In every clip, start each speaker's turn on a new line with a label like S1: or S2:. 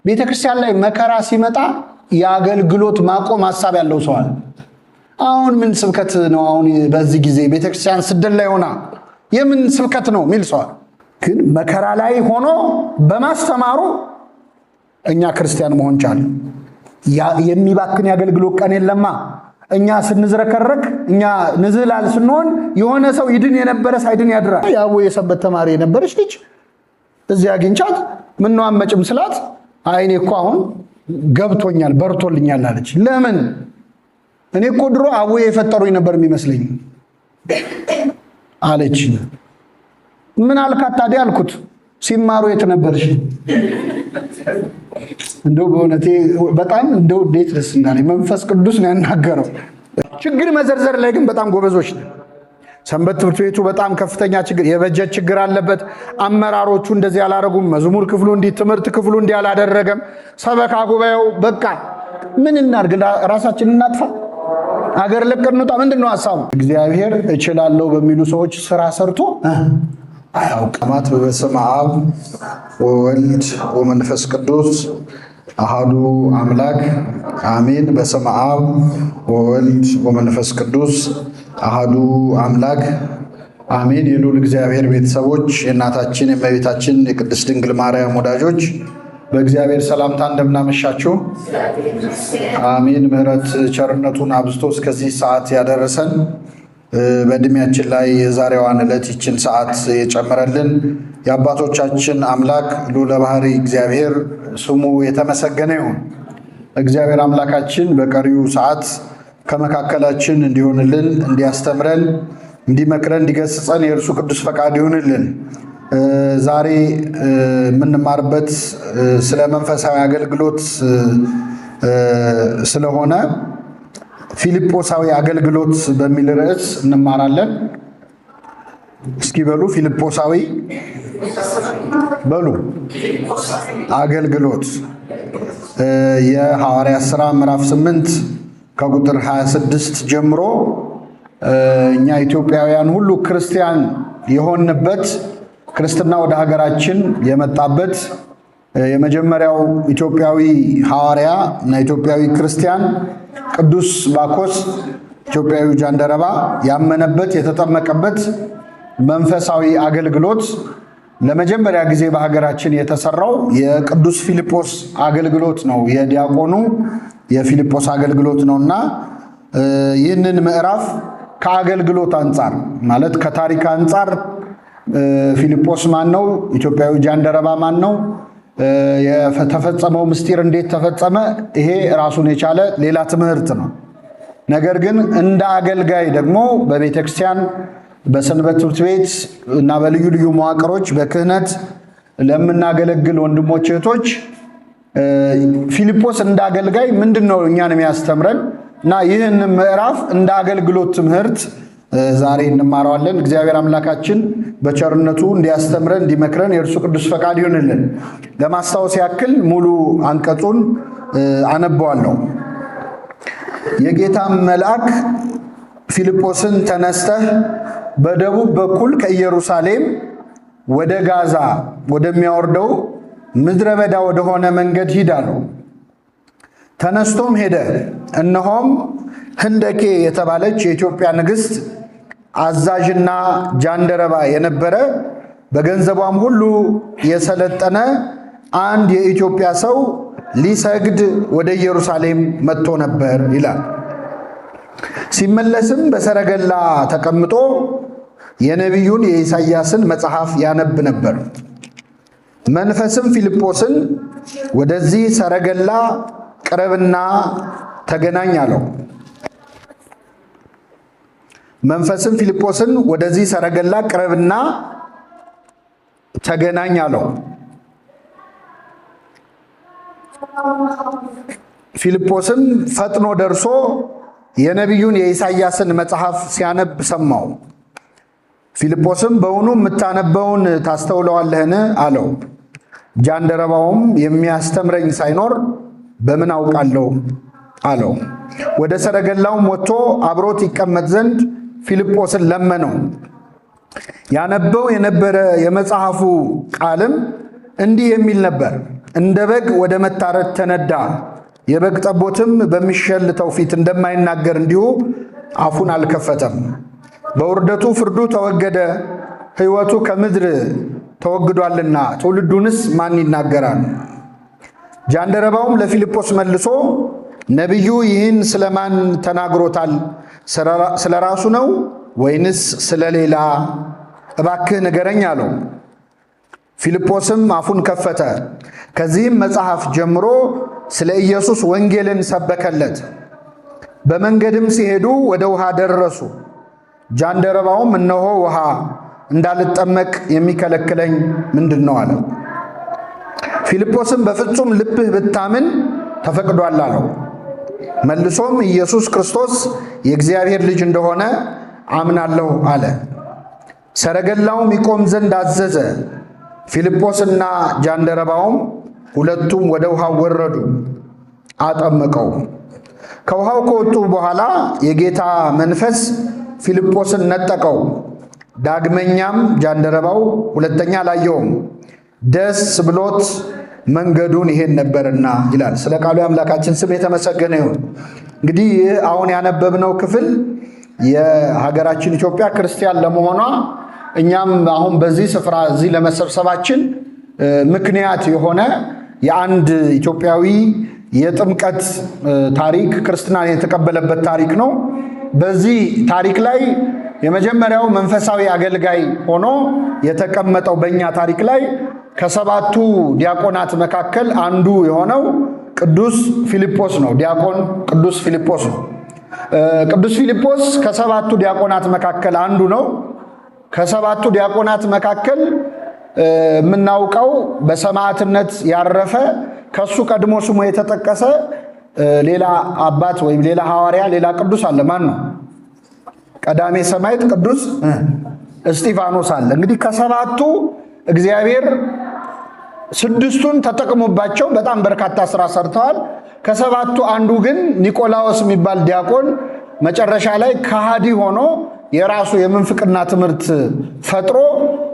S1: ቤተክርስቲያን ላይ መከራ ሲመጣ የአገልግሎት ማቆም ሐሳብ ያለው ሰው አለ። አሁን ምን ስብከት ነው? አሁን በዚህ ጊዜ ቤተክርስቲያን ስደት ላይ ሆና የምን ስብከት ነው ሚል ሰው ግን መከራ ላይ ሆኖ በማስተማሩ እኛ ክርስቲያን መሆን ቻለ። የሚባክን የአገልግሎት ቀን የለማ። እኛ ስንዝረከረክ እኛ ንዝላል ስንሆን የሆነ ሰው ይድን የነበረ ሳይድን ያድራል። ያው የሰንበት ተማሪ የነበረች ልጅ እዚያ አግኝቻት ምን ነው አመጭም ስላት አይኔ እኮ አሁን ገብቶኛል በርቶልኛል አለች። ለምን? እኔ እኮ ድሮ አቡዬ የፈጠሩኝ ነበር የሚመስለኝ አለች። ምን አልካት ታዲያ አልኩት። ሲማሩ የት ነበርሽ? እንደው በእውነቴ በጣም እንደው እንዴት ደስ እንዳለኝ መንፈስ ቅዱስ ነው ያናገረው። ችግር መዘርዘር ላይ ግን በጣም ጎበዞች ነን። ሰንበት ትምህርት ቤቱ በጣም ከፍተኛ ችግር የበጀት ችግር አለበት። አመራሮቹ እንደዚህ ያላረጉም። መዝሙር ክፍሉ እንዲህ፣ ትምህርት ክፍሉ እንዲህ አላደረገም። ሰበካ ጉባኤው በቃ ምን እናድርግ? ራሳችንን እናጥፋ? አገር ለቀን እንውጣ? ምንድነው ሐሳቡ? እግዚአብሔር እችላለሁ በሚሉ ሰዎች ስራ ሰርቶ አያውቅማት። በስመ አብ ወወልድ ወመንፈስ ቅዱስ አሃዱ አምላክ አሜን። በስመ አብ ወወልድ ወመንፈስ ቅዱስ አሃዱ አምላክ አሜን። የልዑል እግዚአብሔር ቤተሰቦች፣ የእናታችን የእመቤታችን የቅድስት ድንግል ማርያም ወዳጆች በእግዚአብሔር ሰላምታ እንደምናመሻችሁ አሜን። ምሕረት ቸርነቱን አብዝቶ እስከዚህ ሰዓት ያደረሰን በእድሜያችን ላይ የዛሬዋን ዕለት ይችን ሰዓት የጨመረልን የአባቶቻችን አምላክ ልዑለ ባሕርይ እግዚአብሔር ስሙ የተመሰገነ ይሁን። እግዚአብሔር አምላካችን በቀሪው ሰዓት ከመካከላችን እንዲሆንልን፣ እንዲያስተምረን፣ እንዲመክረን፣ እንዲገስጸን የእርሱ ቅዱስ ፈቃድ ይሁንልን። ዛሬ የምንማርበት ስለ መንፈሳዊ አገልግሎት ስለሆነ ፊልጶሳዊ አገልግሎት በሚል ርዕስ እንማራለን። እስኪ በሉ ፊልጶሳዊ በሉ አገልግሎት። የሐዋርያት ሥራ ምዕራፍ 8 ከቁጥር 26 ጀምሮ እኛ ኢትዮጵያውያን ሁሉ ክርስቲያን የሆንበት ክርስትና ወደ ሀገራችን የመጣበት የመጀመሪያው ኢትዮጵያዊ ሐዋርያ እና ኢትዮጵያዊ ክርስቲያን ቅዱስ ባኮስ ኢትዮጵያዊ ጃንደረባ ያመነበት የተጠመቀበት መንፈሳዊ አገልግሎት ለመጀመሪያ ጊዜ በሀገራችን የተሰራው የቅዱስ ፊልጶስ አገልግሎት ነው። የዲያቆኑ የፊልጶስ አገልግሎት ነውና ይህንን ምዕራፍ ከአገልግሎት አንጻር ማለት ከታሪክ አንጻር ፊልጶስ ማን ነው? ኢትዮጵያዊ ጃንደረባ ማን ነው? የተፈጸመው ምስጢር እንዴት ተፈጸመ? ይሄ ራሱን የቻለ ሌላ ትምህርት ነው። ነገር ግን እንደ አገልጋይ ደግሞ በቤተ ክርስቲያን በሰንበት ትምህርት ቤት እና በልዩ ልዩ መዋቅሮች በክህነት ለምናገለግል ወንድሞች እህቶች ፊልጶስ እንደ አገልጋይ ምንድነው እኛን የሚያስተምረን እና ይህን ምዕራፍ እንደ አገልግሎት ትምህርት ዛሬ እንማራለን። እግዚአብሔር አምላካችን በቸርነቱ እንዲያስተምረን እንዲመክረን የእርሱ ቅዱስ ፈቃድ ይሁንልን። ለማስታወስ ያክል ሙሉ አንቀጹን አነበዋለሁ። የጌታ መልአክ ፊልጶስን ተነስተህ በደቡብ በኩል ከኢየሩሳሌም ወደ ጋዛ ወደሚያወርደው ምድረ በዳ ወደሆነ መንገድ ሂድ አለው። ተነስቶም ሄደ። እነሆም ህንደኬ የተባለች የኢትዮጵያ ንግሥት አዛዥና ጃንደረባ የነበረ በገንዘቧም ሁሉ የሰለጠነ አንድ የኢትዮጵያ ሰው ሊሰግድ ወደ ኢየሩሳሌም መጥቶ ነበር ይላል። ሲመለስም በሰረገላ ተቀምጦ የነቢዩን የኢሳይያስን መጽሐፍ ያነብ ነበር። መንፈስም ፊልጶስን ወደዚህ ሰረገላ ቅረብና ተገናኝ አለው። መንፈስም ፊልጶስን ወደዚህ ሰረገላ ቅረብና ተገናኝ አለው። ፊልጶስም ፈጥኖ ደርሶ የነቢዩን የኢሳይያስን መጽሐፍ ሲያነብ ሰማው። ፊልጶስም በውኑ የምታነበውን ታስተውለዋለህን አለው። ጃንደረባውም የሚያስተምረኝ ሳይኖር በምን አውቃለሁ አለው። ወደ ሰረገላውም ወጥቶ አብሮት ይቀመጥ ዘንድ ፊልጶስን ለመነው። ያነበው የነበረ የመጽሐፉ ቃልም እንዲህ የሚል ነበር። እንደ በግ ወደ መታረድ ተነዳ። የበግ ጠቦትም በሚሸልተው ፊት እንደማይናገር እንዲሁ አፉን አልከፈተም። በውርደቱ ፍርዱ ተወገደ፣ ሕይወቱ ከምድር ተወግዷልና ትውልዱንስ ማን ይናገራል? ጃንደረባውም ለፊልጶስ መልሶ ነቢዩ ይህን ስለማን ተናግሮታል? ስለ ራሱ ነው ወይንስ ስለሌላ? እባክህ ንገረኝ አለው። ፊልጶስም አፉን ከፈተ። ከዚህም መጽሐፍ ጀምሮ ስለ ኢየሱስ ወንጌልን ሰበከለት። በመንገድም ሲሄዱ ወደ ውሃ ደረሱ። ጃንደረባውም እነሆ ውሃ፣ እንዳልጠመቅ የሚከለክለኝ ምንድን ነው አለው። ፊልጶስም በፍጹም ልብህ ብታምን ተፈቅዷል አለው። መልሶም ኢየሱስ ክርስቶስ የእግዚአብሔር ልጅ እንደሆነ አምናለሁ አለ። ሰረገላውም ይቆም ዘንድ አዘዘ። ፊልጶስና ጃንደረባውም ሁለቱም ወደ ውሃው ወረዱ፣ አጠመቀው። ከውሃው ከወጡ በኋላ የጌታ መንፈስ ፊልጶስን ነጠቀው። ዳግመኛም ጃንደረባው ሁለተኛ አላየውም፣ ደስ ብሎት መንገዱን ይሄድ ነበርና ይላል። ስለ ቃሉ አምላካችን ስም የተመሰገነ ይሁን። እንግዲህ ይህ አሁን ያነበብነው ክፍል የሀገራችን ኢትዮጵያ ክርስቲያን ለመሆኗ እኛም አሁን በዚህ ስፍራ እዚህ ለመሰብሰባችን ምክንያት የሆነ የአንድ ኢትዮጵያዊ የጥምቀት ታሪክ ክርስትናን የተቀበለበት ታሪክ ነው። በዚህ ታሪክ ላይ የመጀመሪያው መንፈሳዊ አገልጋይ ሆኖ የተቀመጠው በእኛ ታሪክ ላይ ከሰባቱ ዲያቆናት መካከል አንዱ የሆነው ቅዱስ ፊልጶስ ነው። ዲያቆን ቅዱስ ፊልጶስ ነው። ቅዱስ ፊልጶስ ከሰባቱ ዲያቆናት መካከል አንዱ ነው። ከሰባቱ ዲያቆናት መካከል የምናውቀው በሰማዕትነት ያረፈ ከሱ ቀድሞ ስሙ የተጠቀሰ ሌላ አባት ወይም ሌላ ሐዋርያ ሌላ ቅዱስ አለ። ማን ነው? ቀዳሜ ሰማዕት ቅዱስ እስጢፋኖስ አለ። እንግዲህ ከሰባቱ እግዚአብሔር ስድስቱን ተጠቅሞባቸው በጣም በርካታ ስራ ሰርተዋል። ከሰባቱ አንዱ ግን ኒቆላዎስ የሚባል ዲያቆን መጨረሻ ላይ ከሃዲ ሆኖ የራሱ የምንፍቅና ትምህርት ፈጥሮ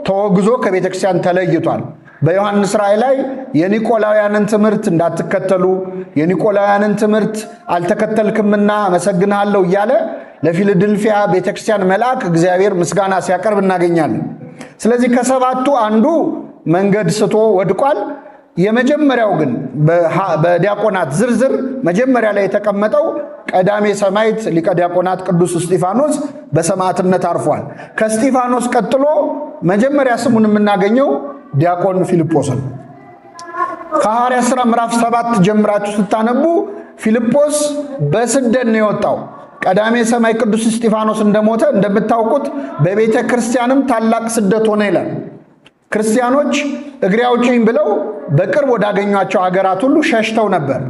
S1: ተወግዞ ከቤተ ክርስቲያን ተለይቷል። በዮሐንስ ራእይ ላይ የኒቆላውያንን ትምህርት እንዳትከተሉ የኒቆላውያንን ትምህርት አልተከተልክምና አመሰግንሃለሁ እያለ ለፊልድልፊያ ቤተክርስቲያን መልአክ እግዚአብሔር ምስጋና ሲያቀርብ እናገኛለን። ስለዚህ ከሰባቱ አንዱ መንገድ ስቶ ወድቋል። የመጀመሪያው ግን በዲያቆናት ዝርዝር መጀመሪያ ላይ የተቀመጠው ቀዳሜ ሰማዕት ሊቀ ዲያቆናት ቅዱስ እስጢፋኖስ በሰማዕትነት አርፏል። ከእስጢፋኖስ ቀጥሎ መጀመሪያ ስሙን የምናገኘው ዲያቆን ፊልጶስ ነው። ከሐዋርያት ሥራ ምዕራፍ 7 ጀምራችሁ ስታነቡ ፊልጶስ በስደት ነው የወጣው። ቀዳሜ ሰማዕት ቅዱስ እስጢፋኖስ እንደሞተ እንደምታውቁት በቤተ ክርስቲያንም ታላቅ ስደት ሆነ ይላል። ክርስቲያኖች እግሬ አውጪኝ ብለው በቅርብ ወዳገኟቸው ሀገራት ሁሉ ሸሽተው ነበር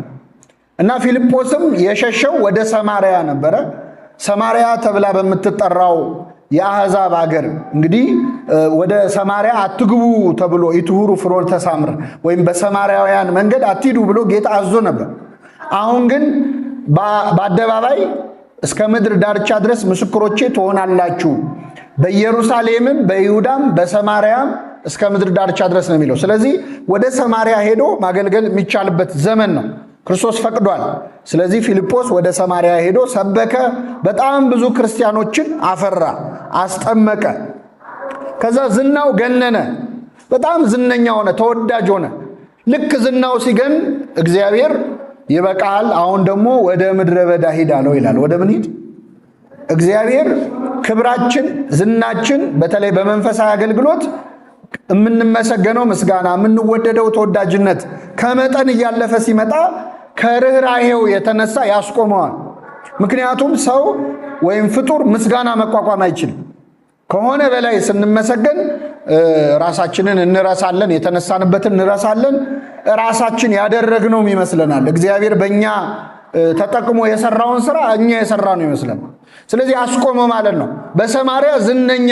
S1: እና ፊልጶስም የሸሸው ወደ ሰማርያ ነበረ። ሰማርያ ተብላ በምትጠራው የአሕዛብ ሀገር እንግዲህ ወደ ሰማርያ አትግቡ ተብሎ ኢትሁሩ ፍኖተ ሳምር ወይም በሰማርያውያን መንገድ አትሂዱ ብሎ ጌታ አዞ ነበር። አሁን ግን በአደባባይ እስከ ምድር ዳርቻ ድረስ ምስክሮቼ ትሆናላችሁ፣ በኢየሩሳሌምም በይሁዳም በሰማርያም እስከ ምድር ዳርቻ ድረስ ነው የሚለው። ስለዚህ ወደ ሰማርያ ሄዶ ማገልገል የሚቻልበት ዘመን ነው፣ ክርስቶስ ፈቅዷል። ስለዚህ ፊልጶስ ወደ ሰማርያ ሄዶ ሰበከ። በጣም ብዙ ክርስቲያኖችን አፈራ፣ አስጠመቀ። ከዛ ዝናው ገነነ፣ በጣም ዝነኛ ሆነ፣ ተወዳጅ ሆነ። ልክ ዝናው ሲገን እግዚአብሔር ይበቃል፣ አሁን ደግሞ ወደ ምድረ በዳ ሂድ አለው ይላል። ወደ ምን ሂድ? እግዚአብሔር ክብራችን፣ ዝናችን በተለይ በመንፈሳዊ አገልግሎት የምንመሰገነው ምስጋና፣ የምንወደደው ተወዳጅነት ከመጠን እያለፈ ሲመጣ ከርኅራኄው የተነሳ ያስቆመዋል። ምክንያቱም ሰው ወይም ፍጡር ምስጋና መቋቋም አይችልም። ከሆነ በላይ ስንመሰገን ራሳችንን እንረሳለን፣ የተነሳንበትን እንረሳለን፣ ራሳችን ያደረግነውም ይመስለናል። እግዚአብሔር በእኛ ተጠቅሞ የሰራውን ስራ እኛ የሰራ ነው ይመስለን። ስለዚህ አስቆመ ማለት ነው። በሰማርያ ዝነኛ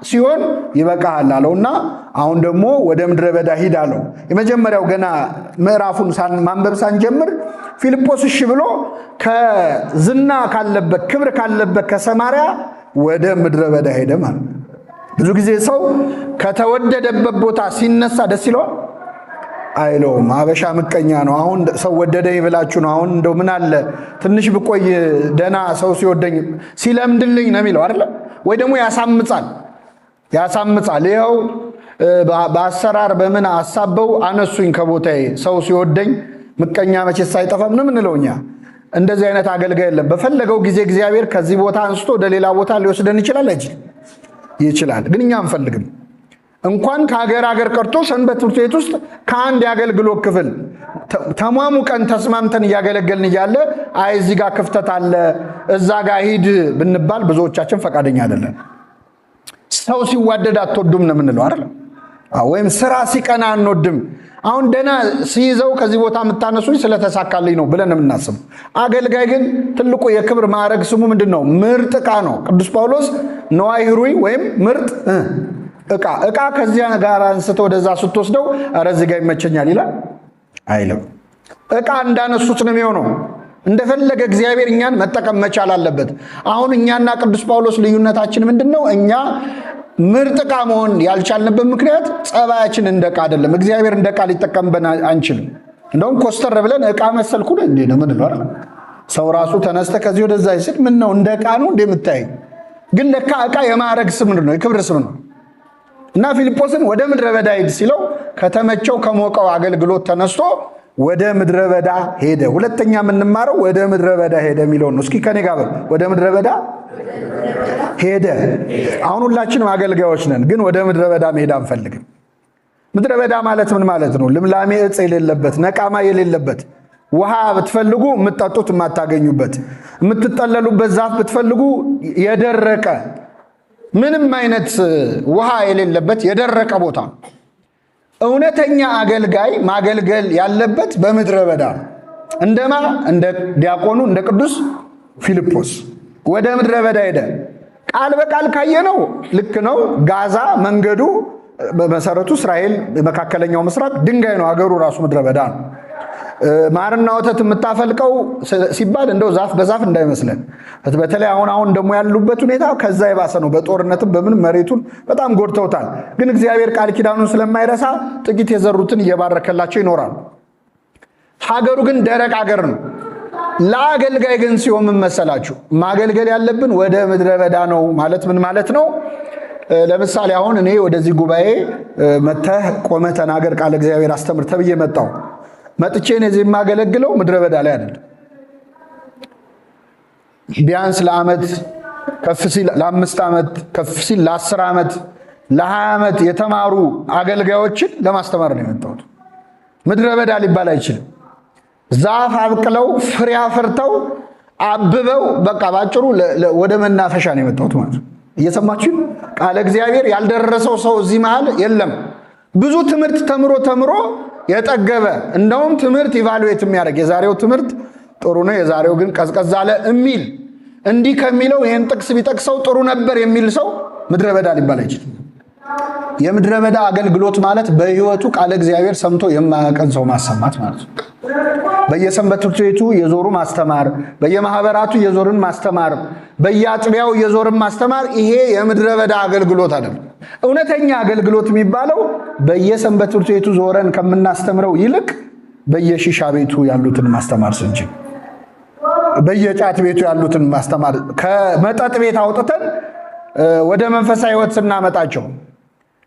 S1: ሲሆን ይበቃሃል አለውና አሁን ደግሞ ወደ ምድረ በዳ ሂድ አለው። የመጀመሪያው ገና ምዕራፉን ማንበብ ሳንጀምር ፊልጶስ እሺ ብሎ ከዝና ካለበት ክብር ካለበት ከሰማርያ ወደ ምድረ በዳ ሄደ ማለት ነው። ብዙ ጊዜ ሰው ከተወደደበት ቦታ ሲነሳ ደስ ይለዋል። አይለውም። አበሻ ምቀኛ ነው። አሁን ሰው ወደደኝ ብላችሁ ነው። አሁን እንደው ምን አለ ትንሽ ብቆይ ደና ሰው ሲወደኝ ሲለምድልኝ ነው የሚለው አይደል? ወይ ደግሞ ያሳምጻል። ይኸው በአሰራር በምን አሳበው አነሱኝ ከቦታዬ። ሰው ሲወደኝ ምቀኛ መቼስ አይጠፋም ነው የምንለው እኛ። እንደዚህ አይነት አገልጋይ የለም። በፈለገው ጊዜ እግዚአብሔር ከዚህ ቦታ አንስቶ ወደ ሌላ ቦታ ሊወስደን ይችላል ይችላል። ግን እኛ አንፈልግም። እንኳን ከሀገር ቀርቶ ሰንበት ትምህርት ቤት ውስጥ ከአንድ የአገልግሎት ክፍል ተሟሙቀን ተስማምተን እያገለገልን እያለ አይ እዚህ ጋር ክፍተት አለ እዛ ጋር ሂድ ብንባል ብዙዎቻችን ፈቃደኛ አይደለም። ሰው ሲዋደድ አትወዱም ነው የምንለው አይደል? ወይም ስራ ሲቀና አንወድም። አሁን ደና ሲይዘው ከዚህ ቦታ የምታነሱኝ ስለተሳካልኝ ነው ብለን የምናስብ። አገልጋይ ግን ትልቁ የክብር ማዕረግ ስሙ ምንድነው? ምርጥ ዕቃ ነው። ቅዱስ ጳውሎስ ነዋይ ህሩይ ወይም ምርጥ ዕቃ ከዚያ ጋር አንስቶ ወደዛ ስትወስደው ኧረ እዚህ ጋር ይመቸኛል ይላል አይልም። ዕቃ እንዳነሱት ነው የሚሆነው። እንደፈለገ እግዚአብሔር እኛን መጠቀም መቻል አለበት። አሁን እኛና ቅዱስ ጳውሎስ ልዩነታችን ምንድነው? እኛ ምርጥ ዕቃ መሆን ያልቻልንበት ምክንያት ጸባያችን እንደ ዕቃ አይደለም። እግዚአብሔር እንደ ዕቃ ሊጠቀምበን አንችልም። እንደውም ኮስተር ብለን ዕቃ መሰልኩ እንዴ ነው ምን ነው አይደል? ሰው ራሱ ተነስተ ከዚህ ወደዛ ይስል ምን ነው እንደ ዕቃ ነው እንደምታይ። ግን ለካ ዕቃ የማዕረግ ስም ነው፣ የክብር ስም ነው። እና ፊልጶስን ወደ ምድረ በዳ ሄድ ሲለው ከተመቸው ከሞቀው አገልግሎት ተነስቶ ወደ ምድረ በዳ ሄደ። ሁለተኛ የምንማረው ወደ ምድረ በዳ ሄደ የሚለውን ነው። እስኪ ከኔ ጋር ወደ ምድረ በዳ ሄደ። አሁን ሁላችንም አገልጋዮች ነን፣ ግን ወደ ምድረ በዳ መሄድ አንፈልግም። ምድረ በዳ ማለት ምን ማለት ነው? ልምላሜ ዕፅ የሌለበት፣ ነቃማ የሌለበት፣ ውሃ ብትፈልጉ የምትጠጡት የማታገኙበት፣ የምትጠለሉበት ዛፍ ብትፈልጉ የደረቀ ምንም አይነት ውሃ የሌለበት የደረቀ ቦታ። እውነተኛ አገልጋይ ማገልገል ያለበት በምድረ በዳ እንደማ እንደ ዲያቆኑ እንደ ቅዱስ ፊልጶስ ወደ ምድረ በዳ ሄደ። ቃል በቃል ካየነው ልክ ነው። ጋዛ መንገዱ በመሰረቱ እስራኤል መካከለኛው ምስራቅ ድንጋይ ነው። ሀገሩ ራሱ ምድረ በዳ ነው። ማርና ወተት የምታፈልቀው ሲባል እንደው ዛፍ በዛፍ እንዳይመስለን። በተለይ አሁን ደግሞ ያሉበት ሁኔታ ከዛ የባሰ ነው። በጦርነትም በምን መሬቱን በጣም ጎድተውታል። ግን እግዚአብሔር ቃል ኪዳኑን ስለማይረሳ ጥቂት የዘሩትን እየባረከላቸው ይኖራል። ሀገሩ ግን ደረቅ ሀገር ነው። ለአገልጋይ ግን ሲሆን ምን መሰላችሁ? ማገልገል ያለብን ወደ ምድረ በዳ ነው ማለት ምን ማለት ነው? ለምሳሌ አሁን እኔ ወደዚህ ጉባኤ መተህ ቆመህ ተናገር ቃል እግዚአብሔር አስተምር ተብዬ መጣሁ። መጥቼ እዚህ የማገለግለው ምድረ በዳ ላይ አይደለም። ቢያንስ ለዓመት ከፍ ሲል ለ5 ዓመት ከፍ ሲል ለ10 ዓመት ለ20 ዓመት የተማሩ አገልጋዮችን ለማስተማር ነው የመጣሁት። ምድረ በዳ ሊባል አይችልም። ዛፍ አብቅለው ፍሬ አፍርተው አብበው በቃ ባጭሩ ወደ መናፈሻ ነው የመጣሁት ማለት ነው። እየሰማችሁ ቃል እግዚአብሔር ያልደረሰው ሰው እዚህ መሃል የለም። ብዙ ትምህርት ተምሮ የጠገበ እንደውም ትምህርት ኢቫሉዌት የሚያደርግ የዛሬው ትምህርት ጥሩ ነው የዛሬው ግን ቀዝቀዝ አለ የሚል እንዲህ ከሚለው ይሄን ጥቅስ ቢጠቅሰው ጥሩ ነበር የሚል ሰው ምድረ በዳ ሊባል አይችልም። የምድረ በዳ አገልግሎት ማለት በህይወቱ ቃል እግዚአብሔር ሰምቶ የማያውቀን ሰው ማሰማት ማለት ነው። በየሰንበት ትምህርት ቤቱ የዞሩ ማስተማር፣ በየማህበራቱ የዞርን ማስተማር፣ በየአጥቢያው የዞርን ማስተማር፣ ይሄ የምድረ በዳ አገልግሎት አይደለም። እውነተኛ አገልግሎት የሚባለው በየሰንበት ትምህርት ቤቱ ዞረን ከምናስተምረው ይልቅ በየሺሻ ቤቱ ያሉትን ማስተማር ስንችል፣ በየጫት ቤቱ ያሉትን ማስተማር፣ ከመጠጥ ቤት አውጥተን ወደ መንፈሳዊ ህይወት ስናመጣቸው፣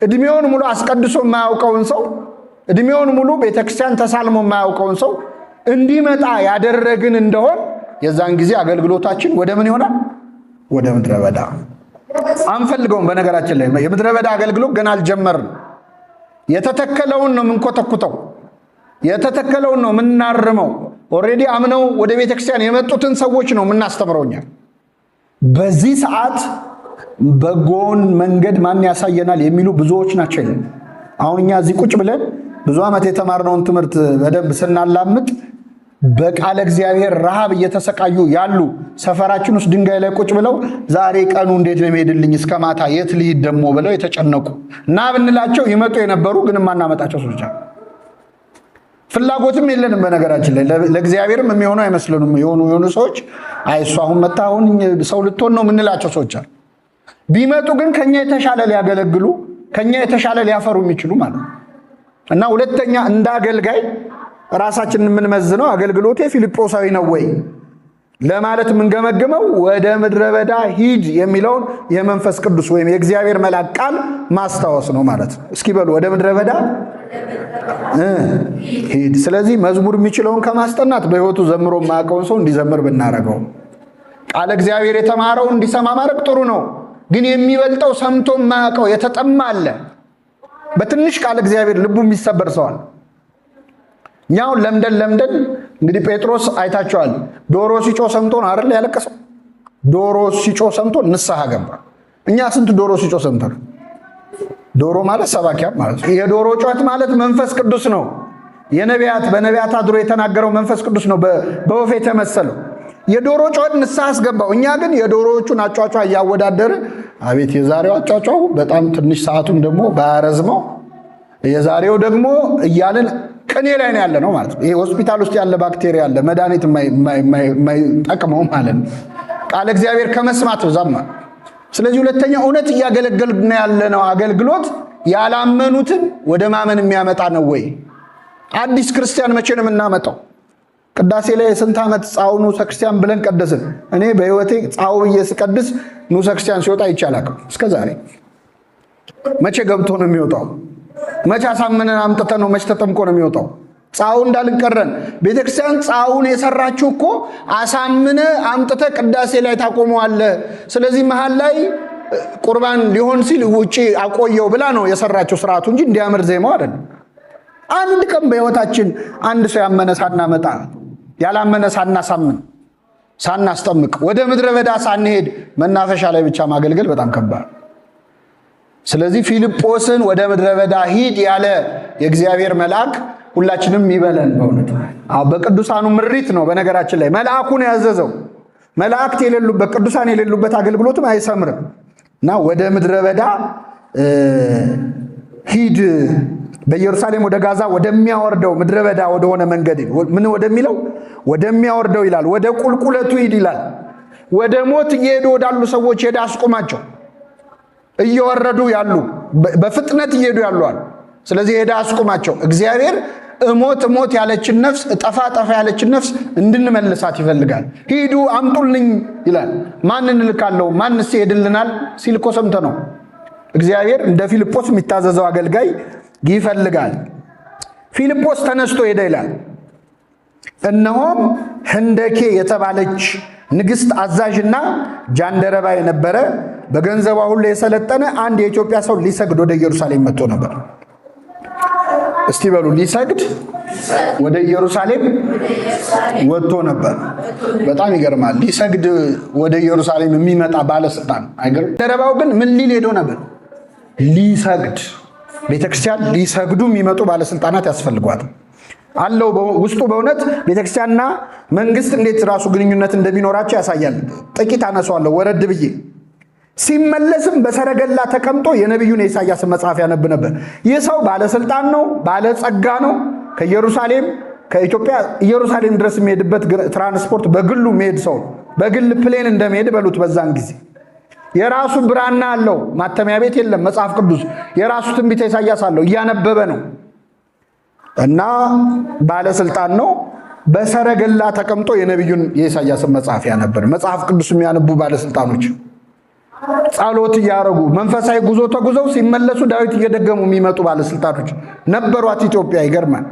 S1: እድሜውን ሙሉ አስቀድሶ የማያውቀውን ሰው፣ እድሜውን ሙሉ ቤተክርስቲያን ተሳልሞ የማያውቀውን ሰው እንዲመጣ ያደረግን እንደሆን የዛን ጊዜ አገልግሎታችን ወደ ምን ይሆናል? ወደ ምድረ በዳ። አንፈልገውም። በነገራችን ላይ የምድረ በዳ አገልግሎት ገና አልጀመርንም። የተተከለውን ነው የምንኮተኩተው፣ የተተከለውን ነው የምናርመው። ኦልሬዲ አምነው ወደ ቤተክርስቲያን የመጡትን ሰዎች ነው የምናስተምረውኛ። በዚህ ሰዓት በጎን መንገድ ማን ያሳየናል የሚሉ ብዙዎች ናቸው። አሁን እኛ እዚህ ቁጭ ብለን ብዙ ዓመት የተማርነውን ትምህርት በደንብ ስናላምጥ በቃለ እግዚአብሔር ረሃብ እየተሰቃዩ ያሉ ሰፈራችን ውስጥ ድንጋይ ላይ ቁጭ ብለው ዛሬ ቀኑ እንዴት ነው የሚሄድልኝ እስከ ማታ የት ልሂድ ደግሞ ብለው የተጨነቁ እና ብንላቸው ይመጡ የነበሩ ግን ማናመጣቸው ሰዎች አሉ። ፍላጎትም የለንም። በነገራችን ላይ ለእግዚአብሔርም የሚሆኑ አይመስልንም። የሆኑ ሰዎች አይሱ አሁን መጣ አሁን ሰው ልትሆን ነው የምንላቸው ሰዎች አሉ። ቢመጡ ግን ከኛ የተሻለ ሊያገለግሉ ከኛ የተሻለ ሊያፈሩ የሚችሉ ማለት ነው። እና ሁለተኛ እንደ አገልጋይ ራሳችንን የምንመዝነው አገልግሎቴ ፊልጶሳዊ ነው ወይ ለማለት የምንገመግመው ወደ ምድረ በዳ ሂድ የሚለውን የመንፈስ ቅዱስ ወይም የእግዚአብሔር መልአክ ቃል ማስታወስ ነው ማለት ነው። እስኪ በሉ ወደ ምድረ በዳ ሂድ። ስለዚህ መዝሙር የሚችለውን ከማስጠናት በሕይወቱ ዘምሮ የማያውቀውን ሰው እንዲዘምር ብናረገው፣ ቃለ እግዚአብሔር የተማረው እንዲሰማ ማድረግ ጥሩ ነው። ግን የሚበልጠው ሰምቶ የማያውቀው የተጠማ አለ። በትንሽ ቃለ እግዚአብሔር ልቡ የሚሰበር ሰዋል። እኛውን ለምደን እንግዲህ ጴጥሮስ አይታቸዋል። ዶሮ ሲጮ ሰምቶ ነው አይደል ያለቀሰው? ዶሮ ሲጮ ሰምቶ ንስሐ ገባ። እኛ ስንት ዶሮ ሲጮ ሰምተን? ዶሮ ማለት ሰባኪያ ማለት ነው። የዶሮ ጩኸት ማለት መንፈስ ቅዱስ ነው። በነቢያት አድሮ የተናገረው መንፈስ ቅዱስ ነው በወፍ የተመሰለው። የዶሮ ጩኸት ንስሐ አስገባው። እኛ ግን የዶሮዎቹን አጫጫ እያወዳደረ አቤት የዛሬው አጫጫ በጣም ትንሽ ሰዓቱን ደግሞ ባያረዝመው የዛሬው ደግሞ እያልን ቅኔ ላይ ነው ያለ ነው ማለት ነው። ይሄ ሆስፒታል ውስጥ ያለ ባክቴሪያ አለ መድኃኒት የማይጠቅመው ማለት ነው። ቃል እግዚአብሔር ከመስማት ዛማ። ስለዚህ ሁለተኛ እውነት እያገለገልን ያለ ነው አገልግሎት ያላመኑትን ወደ ማመን የሚያመጣ ነው ወይ? አዲስ ክርስቲያን መቼ ነው የምናመጣው? ቅዳሴ ላይ የስንት ዓመት ጻው ንዑሰ ክርስቲያን ብለን ቀደስን። እኔ በህይወቴ ጻው ብዬ ስቀድስ ንዑሰ ክርስቲያን ሲወጣ ይቻላል እስከ ዛሬ። መቼ ገብቶ ነው የሚወጣው? መቼ አሳምነን አምጥተን ነው? መቼ ተጠምቆ ነው የሚወጣው? ጻው እንዳልቀረን ቤተክርስቲያን ጻውን የሰራችው እኮ አሳምነ አምጥተ ቅዳሴ ላይ ታቆመዋለ። ስለዚህ መሃል ላይ ቁርባን ሊሆን ሲል ውጪ አቆየው ብላ ነው የሰራችው ስርዓቱ እንጂ እንዲያምር ዜማው አይደለም። አንድ ቀን በህይወታችን አንድ ሰው ያመነ ሳናመጣ ያላመነ ሳናሳምን ሳናስጠምቅ ወደ ምድረ በዳ ሳንሄድ መናፈሻ ላይ ብቻ ማገልገል በጣም ከባድ። ስለዚህ ፊልጶስን ወደ ምድረ በዳ ሂድ ያለ የእግዚአብሔር መልአክ ሁላችንም ይበለን። በእውነት በቅዱሳኑ ምሪት ነው። በነገራችን ላይ መልአኩን ያዘዘው መላእክት የሌሉበት ቅዱሳን የሌሉበት አገልግሎትም አይሰምርም። እና ወደ ምድረ በዳ ሂድ፣ በኢየሩሳሌም ወደ ጋዛ ወደሚያወርደው ምድረ በዳ ወደሆነ መንገድ ምን ወደሚለው ወደሚያወርደው ይላል። ወደ ቁልቁለቱ ሂድ ይላል። ወደ ሞት እየሄዱ ወዳሉ ሰዎች ሄደ አስቆማቸው። እየወረዱ ያሉ በፍጥነት እየሄዱ ያሉ አሉ። ስለዚህ ሄደ አስቆማቸው። እግዚአብሔር እሞት ያለችን ነፍስ ጠፋ ያለችን ነፍስ እንድንመልሳት ይፈልጋል። ሂዱ አምጡልኝ ይላል። ማንን ልካለው? ማንስ ይሄድልናል ሲል እኮ ሰምተ ነው። እግዚአብሔር እንደ ፊልጶስ የሚታዘዘው አገልጋይ ይፈልጋል። ፊልጶስ ተነስቶ ሄደ ይላል። እነሆም ህንደኬ የተባለች ንግስት አዛዥና ጃንደረባ የነበረ በገንዘቧ ሁሉ የሰለጠነ አንድ የኢትዮጵያ ሰው ሊሰግድ ወደ ኢየሩሳሌም መጥቶ ነበር። እስቲ በሉ ሊሰግድ ወደ ኢየሩሳሌም ወጥቶ ነበር። በጣም ይገርማል። ሊሰግድ ወደ ኢየሩሳሌም የሚመጣ ባለስልጣን አይገርም? ጃንደረባው ግን ምን ሊል ሄዶ ነበር? ሊሰግድ። ቤተክርስቲያን ሊሰግዱ የሚመጡ ባለስልጣናት ያስፈልጓል አለው ውስጡ። በእውነት ቤተክርስቲያንና መንግስት እንዴት ራሱ ግንኙነት እንደሚኖራቸው ያሳያል። ጥቂት አነሳዋለሁ ወረድ ብዬ። ሲመለስም በሰረገላ ተቀምጦ የነቢዩን የኢሳያስን መጽሐፍ ያነብ ነበር። ይህ ሰው ባለስልጣን ነው፣ ባለጸጋ ነው። ከኢትዮጵያ ኢየሩሳሌም ድረስ የሚሄድበት ትራንስፖርት በግሉ የሚሄድ ሰው፣ በግል ፕሌን እንደሚሄድ በሉት። በዛን ጊዜ የራሱ ብራና አለው፣ ማተሚያ ቤት የለም። መጽሐፍ ቅዱስ የራሱ ትንቢተ ኢሳያስ አለው፣ እያነበበ ነው። እና ባለስልጣን ነው። በሰረገላ ተቀምጦ የነቢዩን የኢሳያስን መጽሐፍ ያነበር። መጽሐፍ ቅዱስ የሚያነቡ ባለስልጣኖች ጸሎት እያረጉ መንፈሳዊ ጉዞ ተጉዘው ሲመለሱ ዳዊት እየደገሙ የሚመጡ ባለስልጣኖች ነበሯት ኢትዮጵያ። ይገርማል።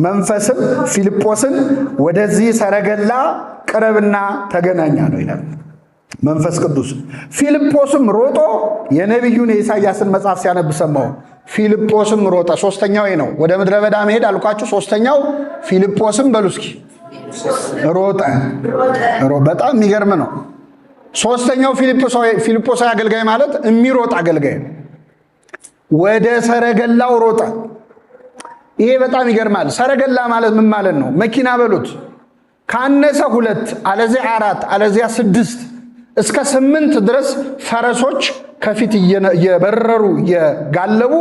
S1: መንፈስም ፊልጶስን ወደዚህ ሰረገላ ቅረብና ተገናኛ ነው ይላል መንፈስ ቅዱስ። ፊልጶስም ሮጦ የነቢዩን የኢሳያስን መጽሐፍ ሲያነብ ሰማው። ፊልጶስም ሮጠ። ሶስተኛው ነው ወደ ምድረ በዳ መሄድ አልኳችሁ። ሶስተኛው ፊልጶስም በሉ እስኪ ሮጠ። በጣም የሚገርም ነው። ሶስተኛው ፊልጶሳዊ አገልጋይ ማለት የሚሮጥ አገልጋይ ወደ ሰረገላው ሮጠ። ይሄ በጣም ይገርማል። ሰረገላ ማለት ምን ማለት ነው? መኪና በሉት ካነሰ 2 አለዚያ 4 አለዚያ 6 እስከ 8 ድረስ ፈረሶች ከፊት እየበረሩ እየጋለቡ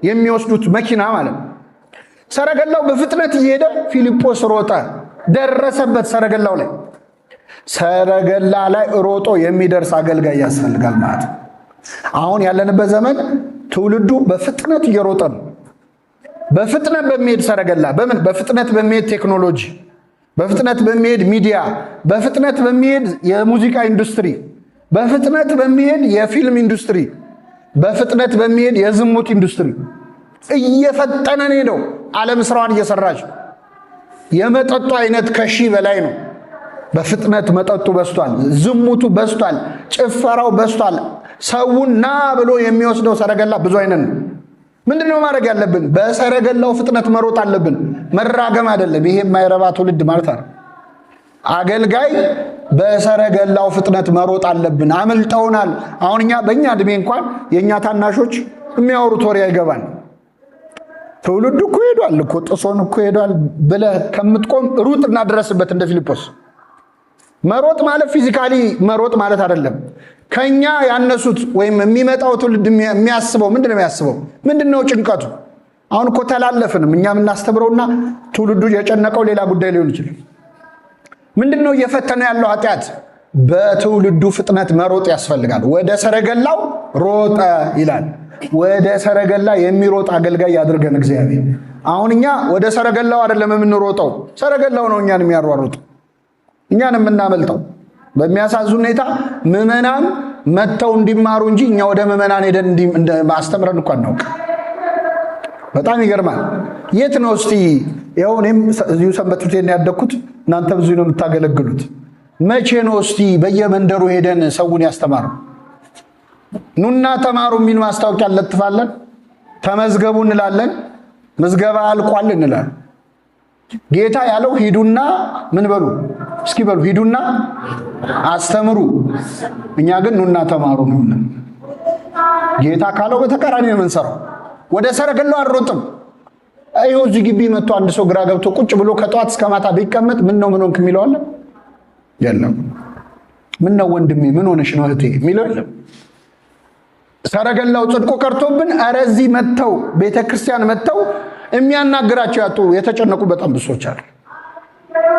S1: የሚወስዱት መኪና ማለት ነው። ሰረገላው በፍጥነት እየሄደ ፊልጶስ ሮጠ፣ ደረሰበት ሰረገላው ላይ። ሰረገላ ላይ ሮጦ የሚደርስ አገልጋይ ያስፈልጋል ማለት ነው። አሁን ያለንበት ዘመን ትውልዱ በፍጥነት እየሮጠ ነው። በፍጥነት በሚሄድ ሰረገላ፣ በፍጥነት በሚሄድ ቴክኖሎጂ፣ በፍጥነት በሚሄድ ሚዲያ፣ በፍጥነት በሚሄድ የሙዚቃ ኢንዱስትሪ፣ በፍጥነት በሚሄድ የፊልም ኢንዱስትሪ፣ በፍጥነት በሚሄድ የዝሙት ኢንዱስትሪ እየፈጠነ ነው። ዓለም ስራዋን እየሰራች። የመጠጡ አይነት ከሺህ በላይ ነው። በፍጥነት መጠጡ በስቷል፣ ዝሙቱ በስቷል፣ ጭፈራው በስቷል። ሰውን ና ብሎ የሚወስደው ሰረገላ ብዙ አይነት ነው። ምንድነው ማድረግ ያለብን? በሰረገላው ፍጥነት መሮጥ አለብን። መራገም አይደለም። ይሄ የማይረባ ትውልድ ማለት አይደል። አገልጋይ በሰረገላው ፍጥነት መሮጥ አለብን። አምልጠውናል። አሁን እኛ በእኛ እድሜ እንኳን የእኛ ታናሾች የሚያወሩት ወሬ አይገባን። ትውልዱ እኮ ሄዷል እኮ ጥሶን እኮ ሄዷል ብለህ ከምትቆም ሩጥ እናድረስበት። እንደ ፊልጶስ መሮጥ ማለት ፊዚካሊ መሮጥ ማለት አይደለም። ከኛ ያነሱት ወይም የሚመጣው ትውልድ የሚያስበው ምንድነው? የሚያስበው ምንድነው? ጭንቀቱ። አሁን እኮ ተላለፍንም እኛ የምናስተምረውና ትውልዱ የጨነቀው ሌላ ጉዳይ ሊሆን ይችላል። ምንድነው እየፈተነው ያለው ኃጢአት? በትውልዱ ፍጥነት መሮጥ ያስፈልጋል። ወደ ሰረገላው ሮጠ ይላል። ወደ ሰረገላ የሚሮጥ አገልጋይ ያድርገን እግዚአብሔር። አሁን እኛ ወደ ሰረገላው አይደለም የምንሮጠው፣ ሰረገላው ነው እኛን የሚያሯሩጥ፣ እኛን የምናመልጠው። በሚያሳዝን ሁኔታ ምዕመናን መጥተው እንዲማሩ እንጂ እኛ ወደ ምዕመናን ሄደን ማስተምረን እንኳን ነው። በጣም ይገርማል። የት ነው እስቲ? ይኸው እኔም እዚሁ ሰንበት ትምህርት ቤት ያደግኩት፣ እናንተም እዚሁ ነው የምታገለግሉት። መቼ ነው እስቲ በየመንደሩ ሄደን ሰውን ያስተማሩ? ኑና ተማሩ የሚል ማስታወቂያ እንለጥፋለን፣ ተመዝገቡ እንላለን፣ ምዝገባ አልቋል እንላለን። ጌታ ያለው ሂዱና ምን በሉ እስኪ በሉ፣ ሂዱና አስተምሩ። እኛ ግን ኑና ተማሩ ነው። ጌታ ካለው በተቃራኒ ነው የምንሰራው። ወደ ሰረገላው አንሮጥም። አይው እዚህ ግቢ መጥቶ አንድ ሰው ግራ ገብቶ ቁጭ ብሎ ከጧት እስከ ማታ ቢቀመጥ ምን ነው ምን ሆንክ የሚለው አለ? የለም። ምን ነው ወንድሜ ምን ሆነሽ ነው እህቴ የሚለው የለም። ሰረገላው ጽድቆ ቀርቶብን ኧረ እዚህ መጥተው ቤተክርስቲያን መጥተው የሚያናግራቸው ያጡ የተጨነቁ በጣም ብሶች አሉ።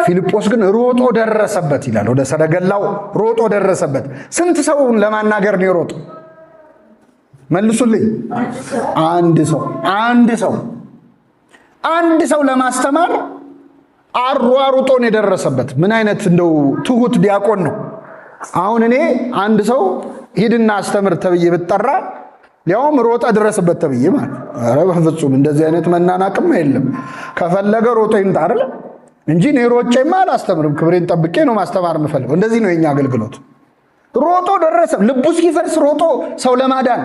S1: ፊልጶስ ግን ሮጦ ደረሰበት ይላል። ወደ ሰረገላው ሮጦ ደረሰበት። ስንት ሰውን ለማናገር ነው የሮጠው? መልሱልኝ። አንድ ሰው ለማስተማር አሯሩጦ ነው የደረሰበት። ምን አይነት እንደው ትሁት ዲያቆን ነው! አሁን እኔ አንድ ሰው ሂድና አስተምር ተብዬ ብጠራ ሊያውም ሮጠ ድረስበት ተብዬ ማለት ኧረ በፍጹም እንደዚህ አይነት መናናቅም የለም። ከፈለገ ሮጦ ይምጣ አይደል እንጂ እኔ ሮጬማ አላስተምርም። ክብሬን ጠብቄ ነው ማስተማር የምፈልገው። እንደዚህ ነው የኛ አገልግሎት። ሮጦ ደረሰ። ልቡ እስኪፈርስ ሮጦ ሰው ለማዳን፣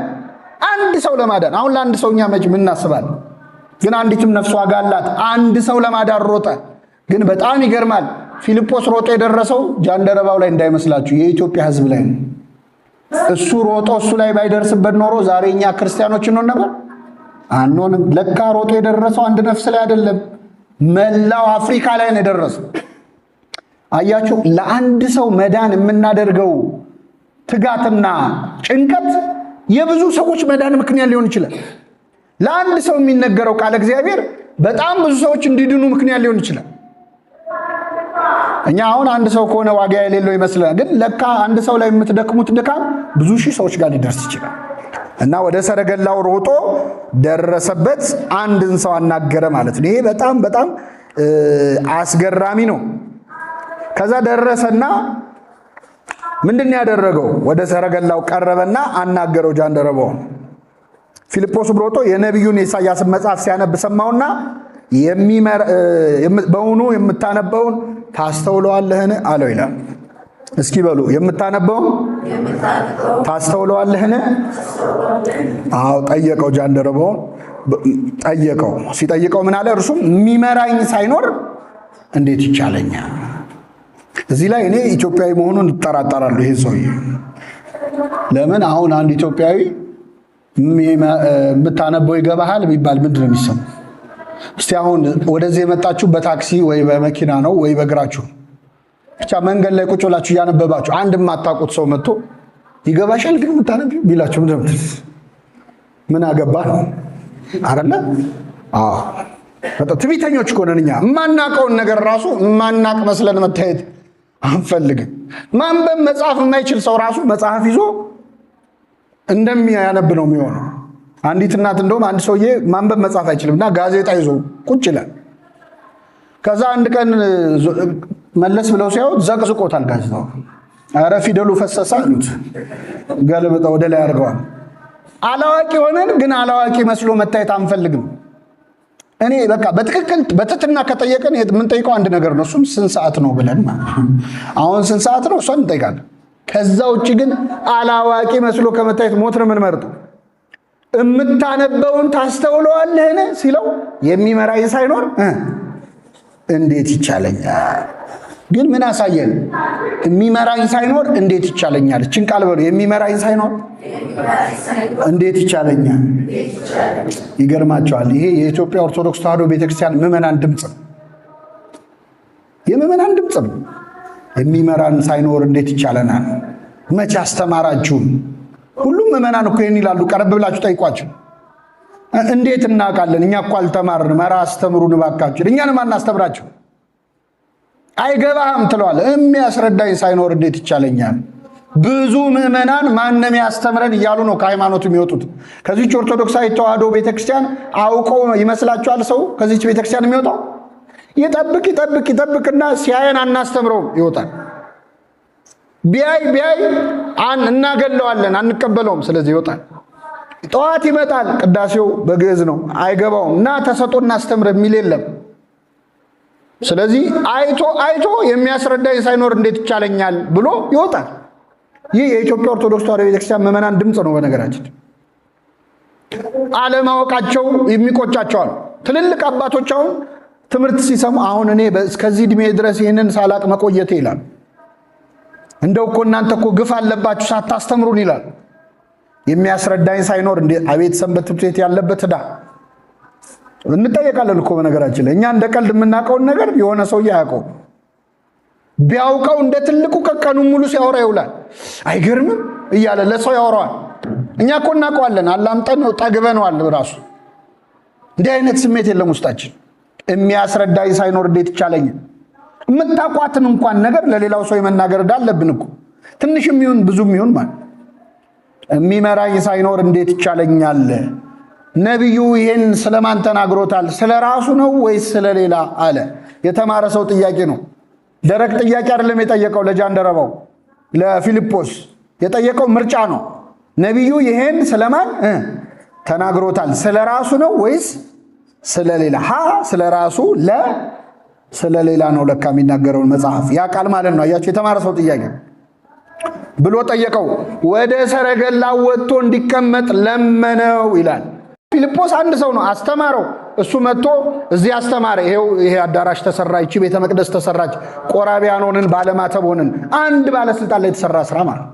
S1: አንድ ሰው ለማዳን። አሁን ለአንድ ሰው እኛ መች ምን እናስባለን? ግን አንዲትም ነፍስ ዋጋ አላት። አንድ ሰው ለማዳን ሮጠ። ግን በጣም ይገርማል። ፊልጶስ ሮጦ የደረሰው ጃንደረባው ላይ እንዳይመስላችሁ የኢትዮጵያ ሕዝብ ላይ ነው። እሱ ሮጦ እሱ ላይ ባይደርስበት ኖሮ ዛሬ እኛ ክርስቲያኖች እንሆን ነበር? አንሆንም። ለካ ሮጦ የደረሰው አንድ ነፍስ ላይ አይደለም፣ መላው አፍሪካ ላይ ነው የደረሰው። አያችሁ፣ ለአንድ ሰው መዳን የምናደርገው ትጋትና ጭንቀት የብዙ ሰዎች መዳን ምክንያት ሊሆን ይችላል። ለአንድ ሰው የሚነገረው ቃል እግዚአብሔር በጣም ብዙ ሰዎች እንዲድኑ ምክንያት ሊሆን ይችላል። እኛ አሁን አንድ ሰው ከሆነ ዋጋ የሌለው ይመስላል፣ ግን ለካ አንድ ሰው ላይ የምትደክሙት ድካም ብዙ ሺህ ሰዎች ጋር ሊደርስ ይችላል። እና ወደ ሰረገላው ሮጦ ደረሰበት፣ አንድን ሰው አናገረ ማለት ነው። ይሄ በጣም በጣም አስገራሚ ነው። ከዛ ደረሰና ምንድን ያደረገው? ወደ ሰረገላው ቀረበና አናገረው ጃንደረባው። ፊልጶስ ሮጦ የነቢዩን የኢሳያስን መጽሐፍ ሲያነብ ሰማውና በውኑ የምታነበውን ታስተውለዋለህን አለው ይላል። እስኪ በሉ የምታነበውን ታስተውለዋለህን? አዎ ጠየቀው። ጃንደረባውን ጠየቀው። ሲጠይቀው ምን አለ? እርሱም የሚመራኝ ሳይኖር እንዴት ይቻለኛል? እዚህ ላይ እኔ ኢትዮጵያዊ መሆኑን እጠራጠራለሁ። ይሄ ሰውዬ ለምን አሁን አንድ ኢትዮጵያዊ የምታነበው ይገባሃል ቢባል ምንድን ነው የሚሰማው? እስቲ አሁን ወደዚህ የመጣችሁ በታክሲ ወይ በመኪና ነው ወይ በእግራችሁ ብቻ መንገድ ላይ ቁጭ ብላችሁ እያነበባችሁ አንድ የማታውቁት ሰው መጥቶ ይገባሻል ግን የምታነቢው ቢላችሁ ምን አገባህ አይደለ? አዎ በጣም ትዕቢተኞች እኮ ነን እኛ። የማናውቀውን ነገር ራሱ የማናቅ መስለን መታየት አንፈልግም። ማንበብ መጽሐፍ የማይችል ሰው ራሱ መጽሐፍ ይዞ እንደሚያነብ ነው የሚሆነው። አንዲት እናት እንደውም አንድ ሰውዬ ማንበብ መጻፍ አይችልምና ጋዜጣ ይዞ ቁጭ ይላል። ከዛ አንድ ቀን መለስ ብለው ሲያዩት ዘቅዝቆታል ጋዜጣው። አረ ፊደሉ ፈሰሰ አሉት። ገልብጠው ወደ ላይ አድርገዋል። አላዋቂ ሆነን ግን አላዋቂ መስሎ መታየት አንፈልግም። እኔ በቃ በትክክል በትትና ከጠየቀን የምንጠይቀው አንድ ነገር ነው። እሱም ስንት ሰዓት ነው ብለን አሁን ስንት ሰዓት ነው እሷን እንጠይቃለን። ከዛ ውጭ ግን አላዋቂ መስሎ ከመታየት ሞት ነው የምንመርጠው። እምታነበውን ታስተውለዋለህን ሲለው የሚመራኝ ሳይኖር እንዴት ይቻለኛል? ግን ምን አሳየን? የሚመራኝ ሳይኖር እንዴት ይቻለኛል? እችን ቃል በሉ። የሚመራኝ ሳይኖር እንዴት ይቻለኛል? ይገርማቸዋል። ይሄ የኢትዮጵያ ኦርቶዶክስ ተዋሕዶ ቤተክርስቲያን ምዕመናን ድምፅ ነው። የምዕመናን ድምፅ ነው። የሚመራን ሳይኖር እንዴት ይቻለናል? መቼ አስተማራችሁም? ሁሉም ምዕመናን እኮ ይህን ይላሉ። ቀረብ ብላችሁ ጠይቋቸው። እንዴት እናውቃለን? እኛ እኮ አልተማርን። መራ አስተምሩን እባካችሁ። እኛንም አናስተምራቸው። አይገባህም ትለዋለህ። የሚያስረዳኝ ሳይኖር እንዴት ይቻለኛል? ብዙ ምዕመናን ማንም ያስተምረን እያሉ ነው ከሃይማኖቱ የሚወጡት። ከዚህች ኦርቶዶክሳዊ ተዋሕዶ ቤተክርስቲያን አውቀው ይመስላችኋል ሰው ከዚህች ቤተክርስቲያን የሚወጣው? ይጠብቅና ሲያየን አናስተምረውም ይወጣል። ቢያይ እናገለዋለን፣ አንቀበለውም። ስለዚህ ይወጣል። ጠዋት ይመጣል። ቅዳሴው በግዕዝ ነው፣ አይገባውም። እና ተሰጦ እናስተምር የሚል የለም። ስለዚህ አይቶ የሚያስረዳኝ ሳይኖር እንዴት ይቻለኛል ብሎ ይወጣል። ይህ የኢትዮጵያ ኦርቶዶክስ ተዋሕዶ ቤተክርስቲያን ምዕመናን ድምፅ ነው። በነገራችን አለማወቃቸው የሚቆጫቸዋል። ትልልቅ አባቶች አሁን ትምህርት ሲሰሙ አሁን እኔ እስከዚህ ዕድሜ ድረስ ይህንን ሳላቅ መቆየቴ ይላል። እንደው እኮ እናንተ እኮ ግፍ አለባችሁ ሳታስተምሩን ይላል። የሚያስረዳኝ ሳይኖር አቤት ሰንበት ትምህርት ቤት ያለበት ዕዳ እንጠየቃለን እኮ። በነገራችን ላይ እኛ እንደ ቀልድ የምናውቀውን ነገር የሆነ ሰውዬ አያውቀው። ቢያውቀው እንደ ትልቁ ቀኑን ሙሉ ሲያወራ ይውላል። አይገርምም እያለ ለሰው ያወራዋል። እኛ እኮ እናውቀዋለን፣ አላምጠን ጠግበነዋል። ራሱ እንዲህ አይነት ስሜት የለም ውስጣችን። የሚያስረዳኝ ሳይኖር እንዴት ይቻለኛል? የምታውቋትን እንኳን ነገር ለሌላው ሰው የመናገር ዕዳ አለብን እኮ። ትንሽም ይሁን ብዙም ይሁን ማለት የሚመራኝ ሳይኖር እንዴት ይቻለኛል? ነቢዩ ይሄን ስለማን ተናግሮታል? ስለ ራሱ ነው ወይስ ስለሌላ አለ። የተማረ ሰው ጥያቄ ነው። ደረቅ ጥያቄ አይደለም የጠየቀው። ለጃንደረባው ለፊልጶስ የጠየቀው ምርጫ ነው። ነቢዩ ይሄን ስለማን ተናግሮታል? ስለ ራሱ ነው ወይስ ስለሌላ? ስለ ራሱ፣ ስለሌላ ነው ለካ የሚናገረውን መጽሐፍ ያ ቃል ማለት ነው። አያችሁ፣ የተማረ ሰው ጥያቄ ብሎ ጠየቀው። ወደ ሰረገላ ወጥቶ እንዲቀመጥ ለመነው ይላል። ፊልጶስ አንድ ሰው ነው፣ አስተማረው። እሱ መጥቶ እዚህ አስተማረ። ይሄ አዳራሽ ተሰራ፣ ይቺ ቤተ መቅደስ ተሰራች፣ ቆራቢያን ሆንን፣ ባለማተብ ሆንን። አንድ ባለስልጣን ላይ የተሰራ ስራ ማለት።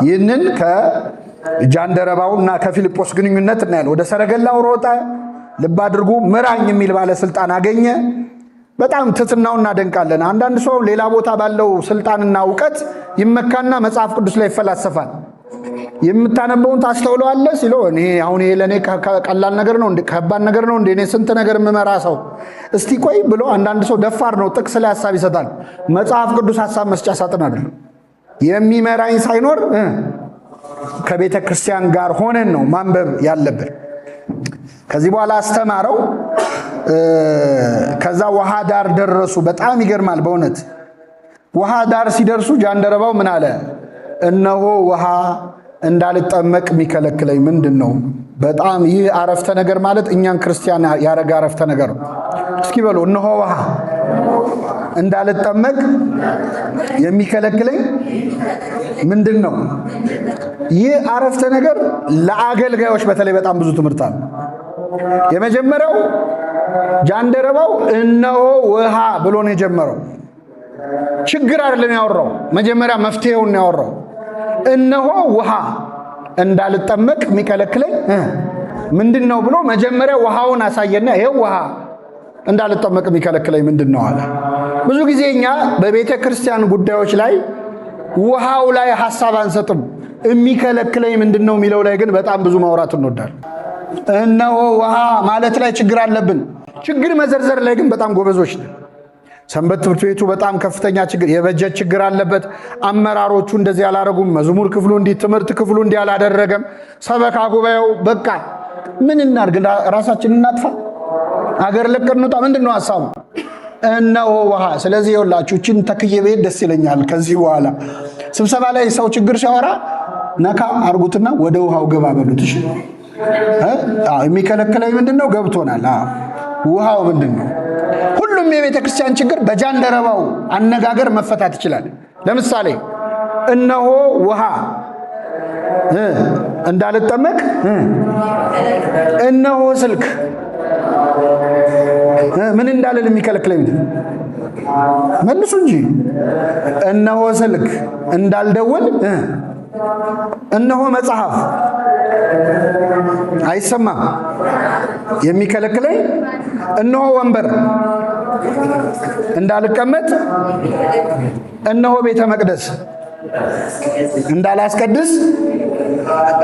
S1: ይህንን ከጃንደረባውና ከፊልጶስ ግንኙነት እናያለን። ወደ ሰረገላው ሮጠ። ልብ አድርጉ፣ ምራኝ የሚል ባለስልጣን አገኘ። በጣም ትሕትናውን እናደንቃለን። አንዳንድ ሰው ሌላ ቦታ ባለው ስልጣንና እውቀት ይመካና መጽሐፍ ቅዱስ ላይ ይፈላሰፋል። የምታነበውን ታስተውለዋለህ ሲለው አሁን ይሄ ለእኔ ቀላል ነገር ነው፣ ከባድ ነገር ነው፣ እኔ ስንት ነገር የምመራ ሰው፣ እስቲ ቆይ ብሎ አንዳንድ ሰው ደፋር ነው፣ ጥቅስ ላይ ሀሳብ ይሰጣል። መጽሐፍ ቅዱስ ሀሳብ መስጫ ሳጥን አይደለም። የሚመራኝ ሳይኖር ከቤተ ክርስቲያን ጋር ሆነን ነው ማንበብ ያለብን። ከዚህ በኋላ አስተማረው። ከዛ ውሃ ዳር ደረሱ። በጣም ይገርማል በእውነት። ውሃ ዳር ሲደርሱ ጃንደረባው ምን አለ? እነሆ ውሃ እንዳልጠመቅ የሚከለክለኝ ምንድን ነው? በጣም ይህ አረፍተ ነገር ማለት እኛን ክርስቲያን ያረጋ አረፍተ ነገር ነው። እስኪ በሉ፣ እነሆ ውሃ እንዳልጠመቅ የሚከለክለኝ ምንድን ነው? ይህ አረፍተ ነገር ለአገልጋዮች በተለይ በጣም ብዙ ትምህርት አለ። የመጀመሪያው ጃንደረባው እነሆ ውሃ ብሎ ነው የጀመረው። ችግር አይደለም ያወራው፣ መጀመሪያ መፍትሄውን ያወራው። እነሆ ውሃ እንዳልጠመቅ የሚከለክለኝ ምንድን ነው ብሎ መጀመሪያ ውሃውን አሳየና ይሄው ውሃ እንዳልጠመቅ የሚከለክለኝ ምንድን ነው አለ። ብዙ ጊዜ እኛ በቤተ ክርስቲያን ጉዳዮች ላይ ውሃው ላይ ሐሳብ አንሰጥም። የሚከለክለኝ ምንድን ነው የሚለው ላይ ግን በጣም ብዙ ማውራት እንወዳለን። እነሆ ውሃ ማለት ላይ ችግር አለብን። ችግር መዘርዘር ላይ ግን በጣም ጎበዞች ነን። ሰንበት ትምህርት ቤቱ በጣም ከፍተኛ ችግር፣ የበጀት ችግር አለበት። አመራሮቹ እንደዚህ ያላረጉም። መዝሙር ክፍሉ እንዲህ፣ ትምህርት ክፍሉ እንዲህ አላደረገም። ሰበካ ጉባኤው በቃ ምን እናድርግ? ራሳችንን እናጥፋ? አገር ለቀን እንውጣ? ምንድነው ሐሳቡ? እነሆ ውሃ። ስለዚህ ይኸውላችሁ እቺን ተክዬ ቤት ደስ ይለኛል። ከዚህ በኋላ ስብሰባ ላይ ሰው ችግር ሲያወራ ነካ አርጉትና ወደ ውሃው ገባ በሉት። እሺ የሚከለክለኝ ምንድነው? ገብቶናል። ውሃው ምንድነው? ሁሉም የቤተ ክርስቲያን ችግር በጃንደረባው አነጋገር መፈታት ይችላል። ለምሳሌ እነሆ ውሃ እንዳልጠመቅ፣ እነሆ ስልክ ምን እንዳልል የሚከለክለኝ መልሱ እንጂ። እነሆ ስልክ እንዳልደውል፣ እነሆ መጽሐፍ አይሰማም የሚከለክለኝ፣ እነሆ ወንበር እንዳልቀመጥ፣ እነሆ ቤተ መቅደስ እንዳላስቀድስ፣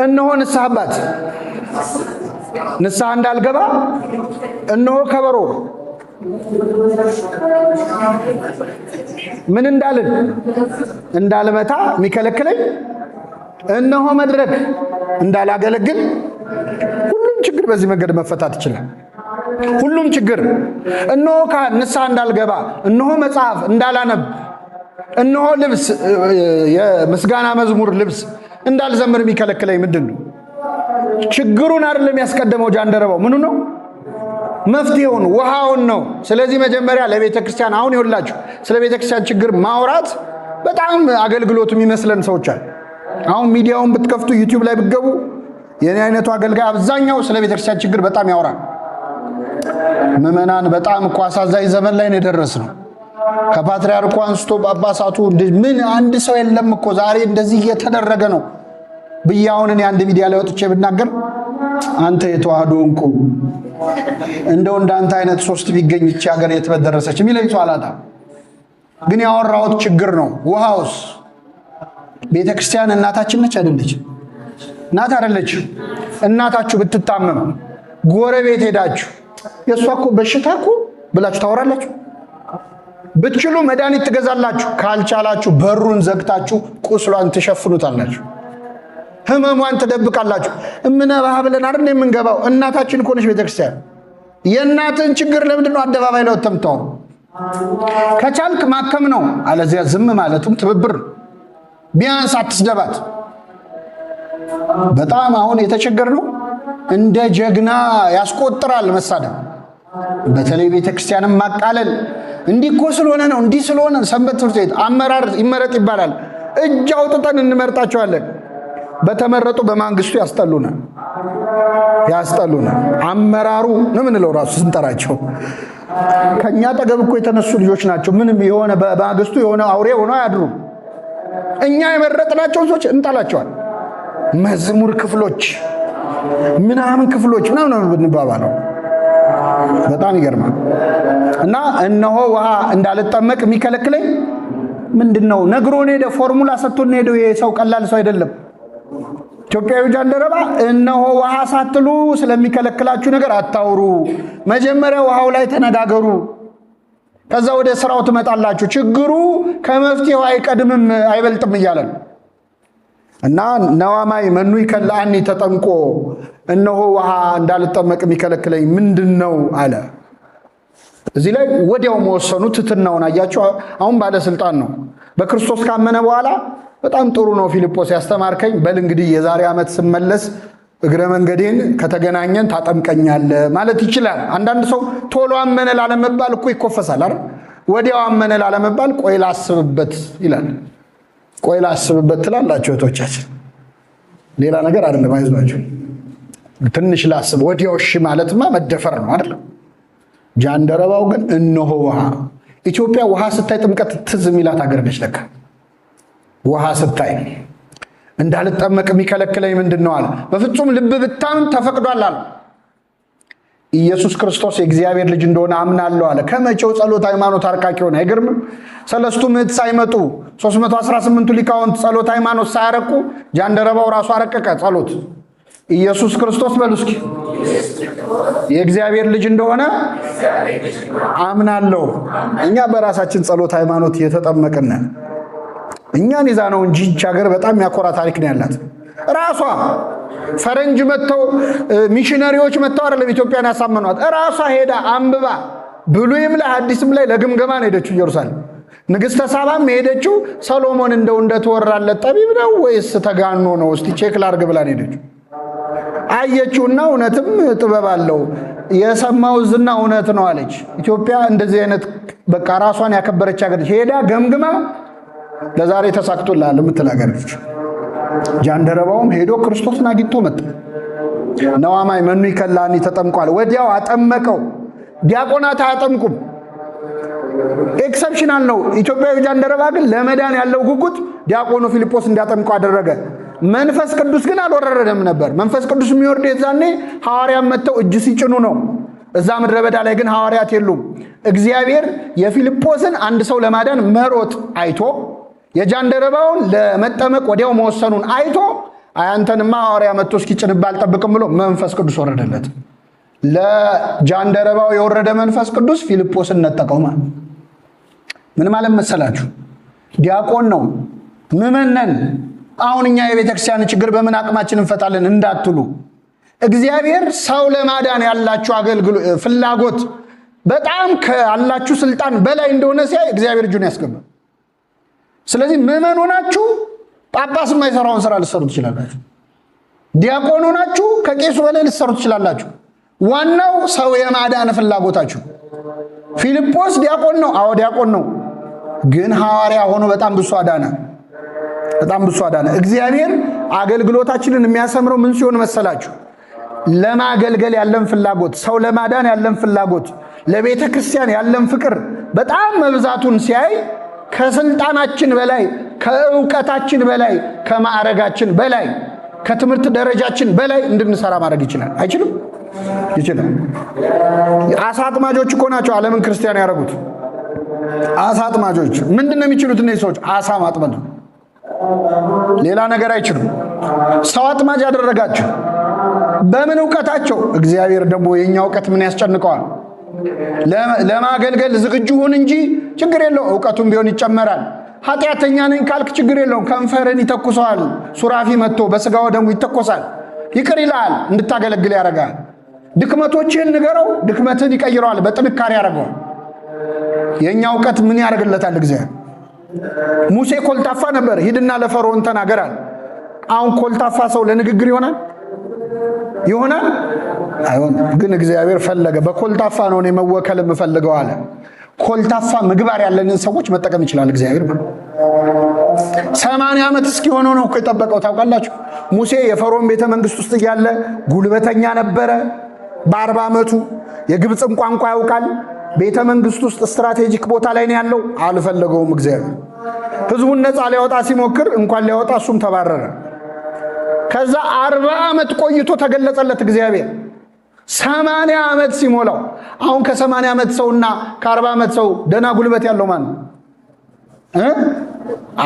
S1: እነሆ ንስሐ አባት ንስሐ እንዳልገባ፣ እነሆ ከበሮ ምን እንዳልን እንዳልመታ የሚከለክለኝ፣ እነሆ መድረክ እንዳላገለግል። ሁሉም ችግር በዚህ መንገድ መፈታት ይችላል። ሁሉም ችግር እነሆ ካህን ንስሐ እንዳልገባ፣ እነሆ መጽሐፍ እንዳላነብ፣ እነሆ ልብስ የምስጋና መዝሙር ልብስ እንዳልዘምር የሚከለክለኝ ምንድን ነው? ችግሩን አይደለም ያስቀደመው ጃንደረባው። ምኑ ነው? መፍትሄውን ውሃውን ነው። ስለዚህ መጀመሪያ ለቤተ ክርስቲያን አሁን ይኸውላችሁ ስለ ቤተ ክርስቲያን ችግር ማውራት በጣም አገልግሎቱ የሚመስለን ሰዎች አሉ። አሁን ሚዲያውን ብትከፍቱ ዩቲዩብ ላይ ብትገቡ የኔ አይነቱ አገልጋይ አብዛኛው ስለ ቤተ ክርስቲያን ችግር በጣም ያወራል። ምዕመናን በጣም እኮ አሳዛኝ ዘመን ላይ ነው የደረስነው። ከፓትርያርኩ አንስቶ ጳጳሳቱ ምን አንድ ሰው የለም እኮ ዛሬ እንደዚህ እየተደረገ ነው ብያውን እኔ አንድ ሚዲያ ላይ ወጥቼ ብናገር አንተ የተዋህዶ እንቁ እንደው እንዳንተ አይነት ሶስት ቢገኝ እቺ ሀገር የተበደረሰች የሚለኝ ሰው አላጣም። ግን ያወራሁት ችግር ነው። ውሃውስ ቤተ ክርስቲያን እናታችን ነች አይደለች? እናት አይደለች? እናታችሁ ብትታመም ጎረቤት ሄዳችሁ የሷ እኮ በሽታ እኮ ብላችሁ ታወራላችሁ? ብትችሉ መድኃኒት ትገዛላችሁ፣ ካልቻላችሁ በሩን ዘግታችሁ ቁስሏን ትሸፍኑታላችሁ፣ ህመሟን ትደብቃላችሁ። እምነባህ ብለን አይደል የምንገባው? እናታችን እኮ ነች ቤተክርስቲያን። የእናትን ችግር ለምንድን ነው አደባባይ ላይ ወጥተህ የምታወራው? ከቻልክ ማከም ነው፣ አለዚያ ዝም ማለቱም ትብብር ነው። ቢያንስ አትስደባት። በጣም አሁን የተቸገርነው እንደ ጀግና ያስቆጥራል መሳደብ። በተለይ ቤተክርስቲያንን ማቃለል እንዲህ እኮ ስለሆነ ነው እንዲህ ስለሆነ ሰንበት ትምህርት ቤት አመራር ይመረጥ ይባላል። እጅ አውጥተን እንመርጣቸዋለን። በተመረጡ በማንግስቱ ያስጠሉናል። አመራሩ ነው ምንለው ራሱ ስንጠራቸው ከኛ ጠገብ እኮ የተነሱ ልጆች ናቸው። ምንም የሆነ በማግስቱ የሆነ አውሬ ሆኖ አያድሩ። እኛ የመረጥናቸው ሰዎች እንጣላቸዋል። መዝሙር ክፍሎች ምናምን ክፍሎች ምናምን ብንባባለው በጣም ይገርማል። እና እነሆ ውሃ እንዳልጠመቅ የሚከለክለኝ ምንድነው? ነግሮን ሄደ። ፎርሙላ ሰጥቶን ሄደ። ይሄ ሰው ቀላል ሰው አይደለም። ኢትዮጵያዊ ጃንደረባ እነሆ ውሃ ሳትሉ ስለሚከለክላችሁ ነገር አታውሩ። መጀመሪያ ውሃው ላይ ተነጋገሩ፣ ከዛ ወደ ስራው ትመጣላችሁ። ችግሩ ከመፍትሄው አይቀድምም አይበልጥም እያለን እና ነዋማይ መኑ ይከላአኒ ተጠምቆ እነሆ ውሃ እንዳልጠመቅ የሚከለክለኝ ምንድነው አለ። እዚህ ላይ ወዲያው መወሰኑ ትትናውን አያችሁ። አሁን ባለስልጣን ነው። በክርስቶስ ካመነ በኋላ በጣም ጥሩ ነው ፊልጶስ ያስተማርከኝ፣ በል እንግዲህ የዛሬ ዓመት ስመለስ እግረ መንገዴን ከተገናኘን ታጠምቀኛለህ ማለት ይችላል። አንዳንድ ሰው ቶሎ አመነ ላለመባል እኮ ይኮፈሳል አይደል? ወዲያው አመነ ላለመባል ቆይ ላስብበት ይላል። ቆይ ላስብበት ትላላችሁ እህቶቻችን። ሌላ ነገር አይደለም፣ አይዟችሁ ትንሽ ላስብ። ወዲያው እሺ ማለትማ መደፈር ነው አይደል? ጃንደረባው ግን እነሆ ውሃ። ኢትዮጵያ ውሃ ስታይ ጥምቀት ትዝ የሚላት ሀገር ነች ለካ። ውሃ ስታይ እንዳልጠመቅ የሚከለክለኝ ምንድነው አለ። በፍጹም ልብ ብታምን ተፈቅዷል አለ። ኢየሱስ ክርስቶስ የእግዚአብሔር ልጅ እንደሆነ አምናለሁ አለ። ከመቼው ጸሎት ሃይማኖት አርቃቂ ሆነ? አይገርምም? ሰለስቱ ምዕት ሳይመጡ 318ቱ ሊቃውንት ጸሎት ሃይማኖት ሳያረቁ ጃንደረባው ራሱ አረቀቀ ጸሎት። ኢየሱስ ክርስቶስ በሉ እስኪ የእግዚአብሔር ልጅ እንደሆነ አምናለሁ። እኛ በራሳችን ጸሎት ሃይማኖት የተጠመቅን እኛን ይዛ ነው እንጂ ሀገር በጣም ያኮራ ታሪክ ነው ያላት። ራሷ ፈረንጅ መተው ሚሽነሪዎች መተው አይደለም ኢትዮጵያን ያሳመኗት። ራሷ ሄዳ አንብባ ብሉይም ላይ ሐዲስም ላይ ለግምገማ ነው ሄደችው ኢየሩሳሌም። ንግስተ ሳባም ሄደችው ሰሎሞን እንደተወራለት ጠቢብ ነው ወይስ ተጋኖ ነው እስቲ ቼክ ላርግ ብላ ሄደችው። አየችውና እውነትም ጥበብ አለው የሰማው ዝና እውነት ነው አለች። ኢትዮጵያ እንደዚህ አይነት በቃ ራሷን ያከበረች ሀገር ሄዳ ገምግማ ለዛሬ ተሳክቶላል የምትላገርች። ጃንደረባውም ሄዶ ክርስቶስን አግኝቶ መጣ። ነዋማይ መኑ ይከላኒ ተጠምቋል። ወዲያው አጠመቀው። ዲያቆናት አያጠምቁም፣ ኤክሰፕሽናል ነው። ኢትዮጵያዊ ጃንደረባ ግን ለመዳን ያለው ጉጉት ዲያቆኑ ፊልጶስ እንዲያጠምቀው አደረገ። መንፈስ ቅዱስ ግን አልወረደም ነበር። መንፈስ ቅዱስ የሚወርድ የዛኔ ሐዋርያት መጥተው እጅ ሲጭኑ ነው። እዛ ምድረ በዳ ላይ ግን ሐዋርያት የሉም። እግዚአብሔር የፊልጶስን አንድ ሰው ለማዳን መሮጥ አይቶ የጃንደረባውን ለመጠመቅ ወዲያው መወሰኑን አይቶ አያንተንማ ሐዋርያ መጥቶ እስኪጭንብህ አልጠብቅም ብሎ መንፈስ ቅዱስ ወረደለት። ለጃንደረባው የወረደ መንፈስ ቅዱስ ፊልጶስን ነጠቀው። ማለት ምን ማለት መሰላችሁ? ዲያቆን ነው ምእመናን። አሁን እኛ የቤተክርስቲያን ችግር በምን አቅማችን እንፈታለን እንዳትሉ፣ እግዚአብሔር ሰው ለማዳን ያላችሁ አገልግሎት ፍላጎት በጣም ካላችሁ ስልጣን በላይ እንደሆነ ሲያይ እግዚአብሔር እጁን ያስገባል። ስለዚህ ምእመን ሆናችሁ ጳጳስ የማይሰራውን ስራ ልትሰሩ ትችላላችሁ። ዲያቆን ሆናችሁ ከቄሱ በላይ ልትሰሩ ትችላላችሁ። ዋናው ሰው የማዳን ፍላጎታችሁ። ፊልጶስ ዲያቆን ነው። አዎ ዲያቆን ነው፣ ግን ሐዋርያ ሆኖ በጣም ብዙ አዳነ። በጣም ብዙ አዳነ። እግዚአብሔር አገልግሎታችንን የሚያሰምረው ምን ሲሆን መሰላችሁ? ለማገልገል ያለን ፍላጎት፣ ሰው ለማዳን ያለን ፍላጎት፣ ለቤተ ክርስቲያን ያለን ፍቅር በጣም መብዛቱን ሲያይ ከስልጣናችን በላይ፣ ከእውቀታችን በላይ፣ ከማዕረጋችን በላይ፣ ከትምህርት ደረጃችን በላይ እንድንሰራ ማድረግ ይችላል። አይችልም? ይችላል። አሳ አጥማጆች እኮ ናቸው ዓለምን ክርስቲያን ያደረጉት። አሳ አጥማጆች ምንድነው የሚችሉት? እነዚህ ሰዎች አሳ ማጥመድ፣ ሌላ ነገር አይችሉም። ሰው አጥማጅ ያደረጋቸው በምን እውቀታቸው? እግዚአብሔር ደግሞ የኛ እውቀት ምን ያስጨንቀዋል? ለማገልገል ዝግጁ ሁን እንጂ ችግር የለው፣ እውቀቱም ቢሆን ይጨመራል። ኃጢአተኛ ነኝ ካልክ ችግር የለው፣ ከንፈርን ይተኩሰዋል። ሱራፊ መጥቶ በስጋው ደግሞ ይተኮሳል፣ ይቅር ይላል፣ እንድታገለግል ያደርጋል። ድክመቶችን ንገረው፣ ድክመትን ይቀይረዋል፣ በጥንካሬ ያደርገዋል። የኛ እውቀት ምን ያደርግለታል? እግዚአብሔር ሙሴ ኮልታፋ ነበር፣ ሂድና ለፈርዖን ተናገራል። አሁን ኮልታፋ ሰው ለንግግር ይሆናል? አይሆን። ግን እግዚአብሔር ፈለገ። በኮልታፋ ነው እኔ መወከል የምፈልገው አለ። ኮልታፋ ምግባር ያለንን ሰዎች መጠቀም ይችላል እግዚአብሔር። 80 ዓመት እስኪሆነው ነው እኮ የጠበቀው። ታውቃላችሁ ሙሴ የፈርዖን ቤተ መንግስት ውስጥ እያለ ጉልበተኛ ነበረ። በ40 ዓመቱ የግብፅን ቋንቋ ያውቃል። ቤተ መንግስት ውስጥ ስትራቴጂክ ቦታ ላይ ነው ያለው። አልፈለገውም እግዚአብሔር። ህዝቡን ነፃ ሊያወጣ ሲሞክር እንኳን ሊያወጣ እሱም ተባረረ። ከዛ 40 ዓመት ቆይቶ ተገለጸለት እግዚአብሔር 80 ዓመት ሲሞላው። አሁን ከ80 ዓመት ሰውና ከ40 ዓመት ሰው ደና ጉልበት ያለው ማን ነው?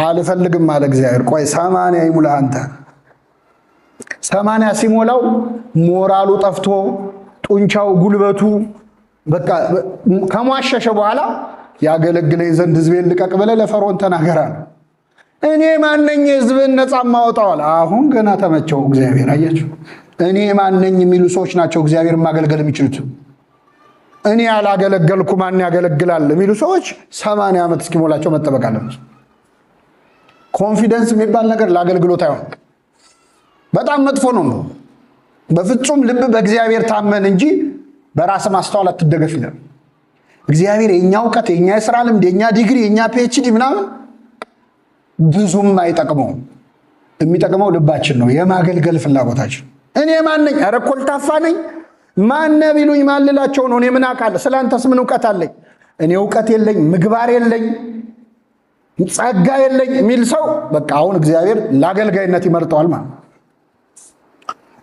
S1: አልፈልግም አለ እግዚአብሔር። ቆይ 80 ይሙላ አንተ። 80 ሲሞላው ሞራሉ ጠፍቶ ጡንቻው ጉልበቱ በቃ ከሟሸሸ በኋላ ያገለግለኝ ዘንድ ህዝቤን ልቀቅ ብለህ ለፈርዖን ተናገራል። እኔ ማነኝ ህዝብን ነፃ ማውጣዋል? አሁን ገና ተመቸው እግዚአብሔር። አያችሁ እኔ ማነኝ የሚሉ ሰዎች ናቸው እግዚአብሔር ማገልገል የሚችሉት። እኔ ያላገለገልኩ ማን ያገለግላል የሚሉ ሰዎች 80 ዓመት እስኪሞላቸው መጠበቅ አለባቸው። ኮንፊደንስ የሚባል ነገር ለአገልግሎት አይሆን፣ በጣም መጥፎ ነው። በፍጹም ልብ በእግዚአብሔር ታመን እንጂ በራስ ማስተዋል አትደገፍ ይላል እግዚአብሔር። የኛ እውቀት፣ የኛ የሥራ ልምድ፣ የኛ ዲግሪ፣ የኛ ፒኤችዲ ምናምን ብዙም አይጠቅመውም። የሚጠቅመው ልባችን ነው፣ የማገልገል ፍላጎታችን። እኔ ማን ነኝ? ኧረ ኮልታፋ ነኝ። ማን ቢሉኝ ማልላቸው ነው? እኔ ምን አውቃለሁ? ስላንተስ ምን እውቀት አለኝ? እኔ እውቀት የለኝ፣ ምግባር የለኝ፣ ጸጋ የለኝ የሚል ሰው በቃ አሁን እግዚአብሔር ለአገልጋይነት ይመርጠዋል ማለት ነው።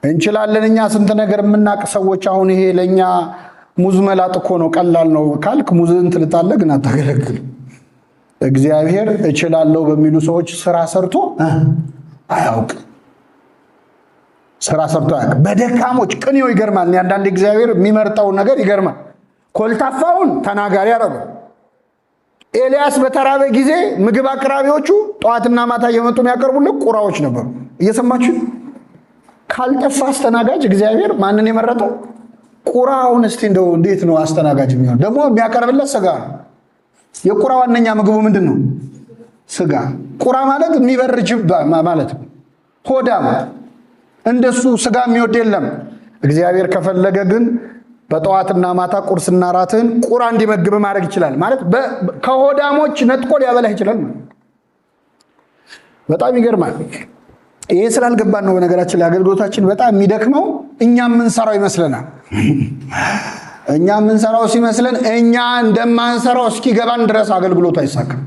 S1: እንችላለን እኛ ስንት ነገር የምናውቅ ሰዎች። አሁን ይሄ ለኛ ሙዝ መላጥ እኮ ነው፣ ቀላል ነው ካልክ ሙዝን ትልጣለህ፣ ግን አታገለግል። እግዚአብሔር እችላለሁ በሚሉ ሰዎች ስራ ሰርቶ አያውቅ። ስራ ሰርቶ አያውቅም። በደካሞች ቅኔው ይገርማል። አንዳንድ እግዚአብሔር የሚመርጠው ነገር ይገርማል። ኮልታፋውን ተናጋሪ አደረገው። ኤልያስ በተራበ ጊዜ ምግብ አቅራቢዎቹ ጠዋትና ማታ እየመጡ የሚያቀርቡለት ቁራዎች ነበሩ። እየሰማችሁ ካልጠፋ አስተናጋጅ እግዚአብሔር ማንን የመረጠው? ቁራውን። እስቲ እንደው እንዴት ነው አስተናጋጅ የሚሆን? ደግሞ የሚያቀርብለት ስጋ ነው። የቁራ ዋነኛ ምግቡ ምንድን ነው? ስጋ። ቁራ ማለት የሚበር ጅብ ማለት ነው። ሆዳም፣ እንደሱ ስጋ የሚወድ የለም። እግዚአብሔር ከፈለገ ግን በጠዋትና ማታ ቁርስና ራትህን ቁራ እንዲመግብ ማድረግ ይችላል። ማለት ከሆዳሞች ነጥቆ ሊያበላህ ይችላል። በጣም ይገርማል። ይሄ ስላልገባን ነው በነገራችን ላይ አገልግሎታችን በጣም የሚደክመው። እኛ የምንሰራው ይመስለናል። እኛ የምንሰራው ሲመስለን እኛ እንደማንሰራው እስኪገባን ድረስ አገልግሎቱ አይሳካም።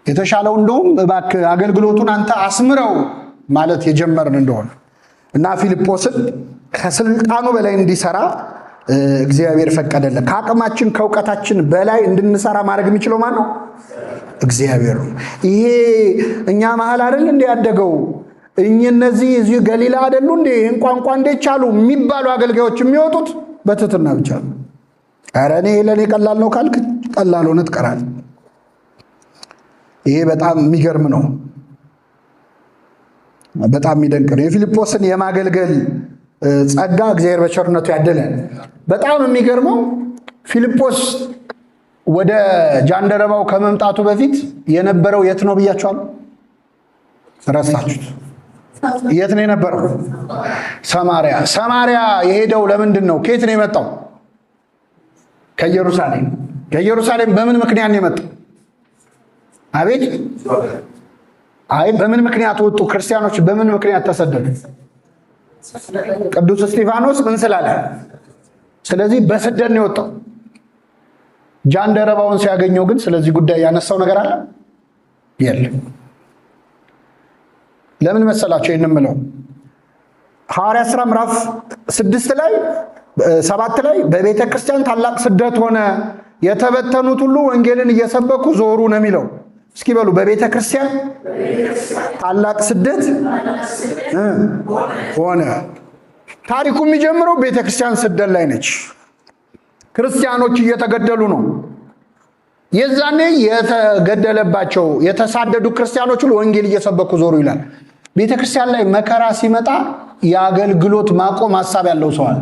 S1: የተሻለው እንደውም እባክህ አገልግሎቱን አንተ አስምረው ማለት የጀመርን እንደሆነ እና ፊልጶስን ከስልጣኑ በላይ እንዲሰራ እግዚአብሔር ፈቀደለት። ከአቅማችን ከእውቀታችን በላይ እንድንሰራ ማድረግ የሚችለው ማን ነው? እግዚአብሔር ነው። ይሄ እኛ መሀል አይደል እንደ ያደገው እነዚህ እዚህ ገሊላ አይደሉ እንዴ ይህን ቋንቋ እንዴት ቻሉ የሚባሉ አገልጋዮች የሚወጡት በትህትና ብቻ ነው። ኧረ እኔ ለእኔ ቀላል ነው ካልክ ቀላል ሆነ ትቀራለህ። ይሄ በጣም የሚገርም ነው። በጣም የሚደንቅ ነው። የፊልጶስን የማገልገል ጸጋ እግዚአብሔር በቸርነቱ ያደለን። በጣም የሚገርመው ፊልጶስ ወደ ጃንደረባው ከመምጣቱ በፊት የነበረው የት ነው ብያችኋለሁ? ረሳችሁት? የት ነው የነበረው? ሰማርያ። ሰማርያ የሄደው ለምንድን ነው? ከየት ነው የመጣው? ከኢየሩሳሌም። ከኢየሩሳሌም በምን ምክንያት ነው የመጣው? አቤት። አይ በምን ምክንያት ወጡ? ክርስቲያኖች በምን ምክንያት ተሰደዱ? ቅዱስ እስጢፋኖስ ምን ስላለ? ስለዚህ በስደት ነው የወጣው። ጃንደረባውን ሲያገኘው ግን ስለዚህ ጉዳይ ያነሳው ነገር አለ የለም። ለምን መሰላቸው የምለው? ሐዋርያት ሥራ ምዕራፍ 6 ላይ 7 ላይ በቤተ ክርስቲያን ታላቅ ስደት ሆነ፣ የተበተኑት ሁሉ ወንጌልን እየሰበኩ ዞሩ ነው የሚለው። እስኪ በሉ በቤተ ክርስቲያን ታላቅ ስደት ሆነ። ታሪኩ የሚጀምረው ቤተ ክርስቲያን ስደት ላይ ነች። ክርስቲያኖች እየተገደሉ ነው። የዛኔ የተገደለባቸው የተሳደዱ ክርስቲያኖች ሁሉ ወንጌል እየሰበኩ ዞሩ ይላል። ቤተ ክርስቲያን ላይ መከራ ሲመጣ የአገልግሎት ማቆም ሐሳብ ያለው ሰው አለ።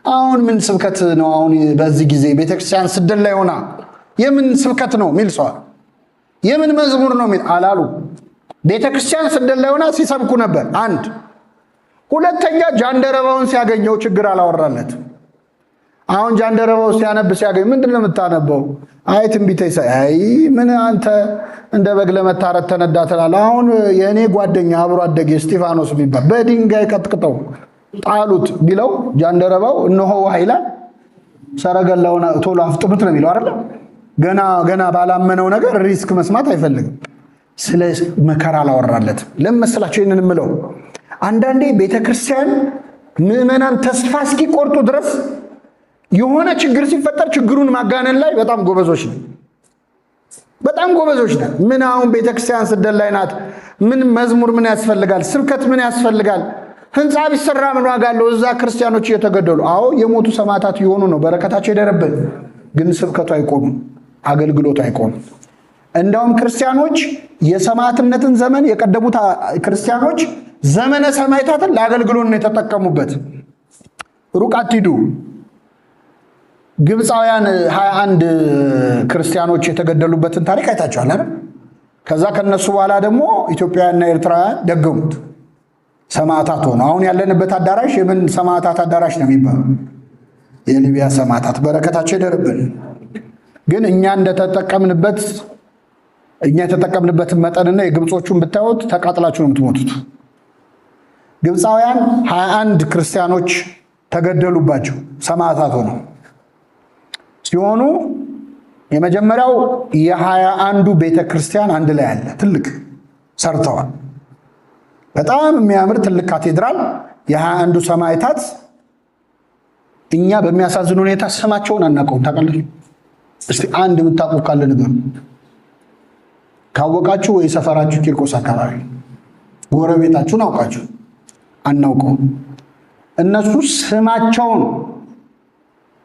S1: አሁን ምን ስብከት ነው? አሁን በዚህ ጊዜ ቤተ ክርስቲያን ስደት ላይ ሆና የምን ስብከት ነው የሚል ሰው አለ። የምን መዝሙር ነው የሚል አላሉ። ቤተ ክርስቲያን ስደት ላይ ሆና ሲሰብኩ ነበር። አንድ ሁለተኛ ጃንደረባውን ሲያገኘው ችግር አላወራለት። አሁን ጃንደረባው ሲያነብ ሲያገኝ ምንድን ነው የምታነበው? አይ ትንቢተ ኢሳይያስ። አይ ምን አንተ እንደ በግ ለመታረድ ተነዳ ትላለህ? አሁን የእኔ ጓደኛ አብሮ አደጌ እስጢፋኖስ የሚባል በድንጋይ ቀጥቅጠው ጣሉት ቢለው ጃንደረባው እነሆ ኃይላ ሰረገላውን ቶሎ አፍጥኑት ነው የሚለው አይደል? ገና ባላመነው ነገር ሪስክ መስማት አይፈልግም። ስለ መከራ አላወራለት። ለምን መሰላችሁ ይህንን የምለው? አንዳንዴ ቤተክርስቲያን ምዕመናን ተስፋ እስኪቆርጡ ድረስ የሆነ ችግር ሲፈጠር ችግሩን ማጋነን ላይ በጣም ጎበዞች ነን። በጣም ጎበዞች ነን። ምን አሁን ቤተክርስቲያን ስደት ላይ ናት፣ ምን መዝሙር ምን ያስፈልጋል? ስብከት ምን ያስፈልጋል? ህንፃ ቢሰራ ምን ዋጋ አለው? እዛ ክርስቲያኖች እየተገደሉ። አዎ የሞቱ ሰማዕታት የሆኑ ነው፣ በረከታቸው ይደረብን። ግን ስብከቱ አይቆምም፣ አገልግሎቱ አይቆምም። እንደውም ክርስቲያኖች የሰማዕትነትን ዘመን የቀደሙት ክርስቲያኖች ዘመነ ሰማዕታትን ለአገልግሎት ነው የተጠቀሙበት። ሩቅ አትሂዱ። ግብፃውያን 21 ክርስቲያኖች የተገደሉበትን ታሪክ አይታችኋል አይደል? ከዛ ከነሱ በኋላ ደግሞ ኢትዮጵያውያንና ኤርትራውያን ደገሙት፣ ሰማዕታት ሆኑ። አሁን ያለንበት አዳራሽ የምን ሰማዕታት አዳራሽ ነው የሚባለው? የሊቢያ ሰማዕታት። በረከታቸው ይደርብን። ግን እኛ የተጠቀምንበትን መጠንና የግብጾቹን ብታዩት ተቃጥላችሁ ነው የምትሞቱት። ግብፃውያን 21 ክርስቲያኖች ተገደሉባቸው፣ ሰማዕታት ሆነው ሲሆኑ የመጀመሪያው የ21ዱ ቤተ ክርስቲያን አንድ ላይ አለ፣ ትልቅ ሰርተዋል። በጣም የሚያምር ትልቅ ካቴድራል። የ21ዱ ሰማዕታት እኛ በሚያሳዝን ሁኔታ ስማቸውን አናውቀውም። ታውቃላችሁ? እስቲ አንድ የምታውቁ ካለ ንገሩ። ካወቃችሁ ወይ ሰፈራችሁ ቂርቆስ አካባቢ ጎረቤታችሁን አውቃችሁ አናውቀው። እነሱ ስማቸውን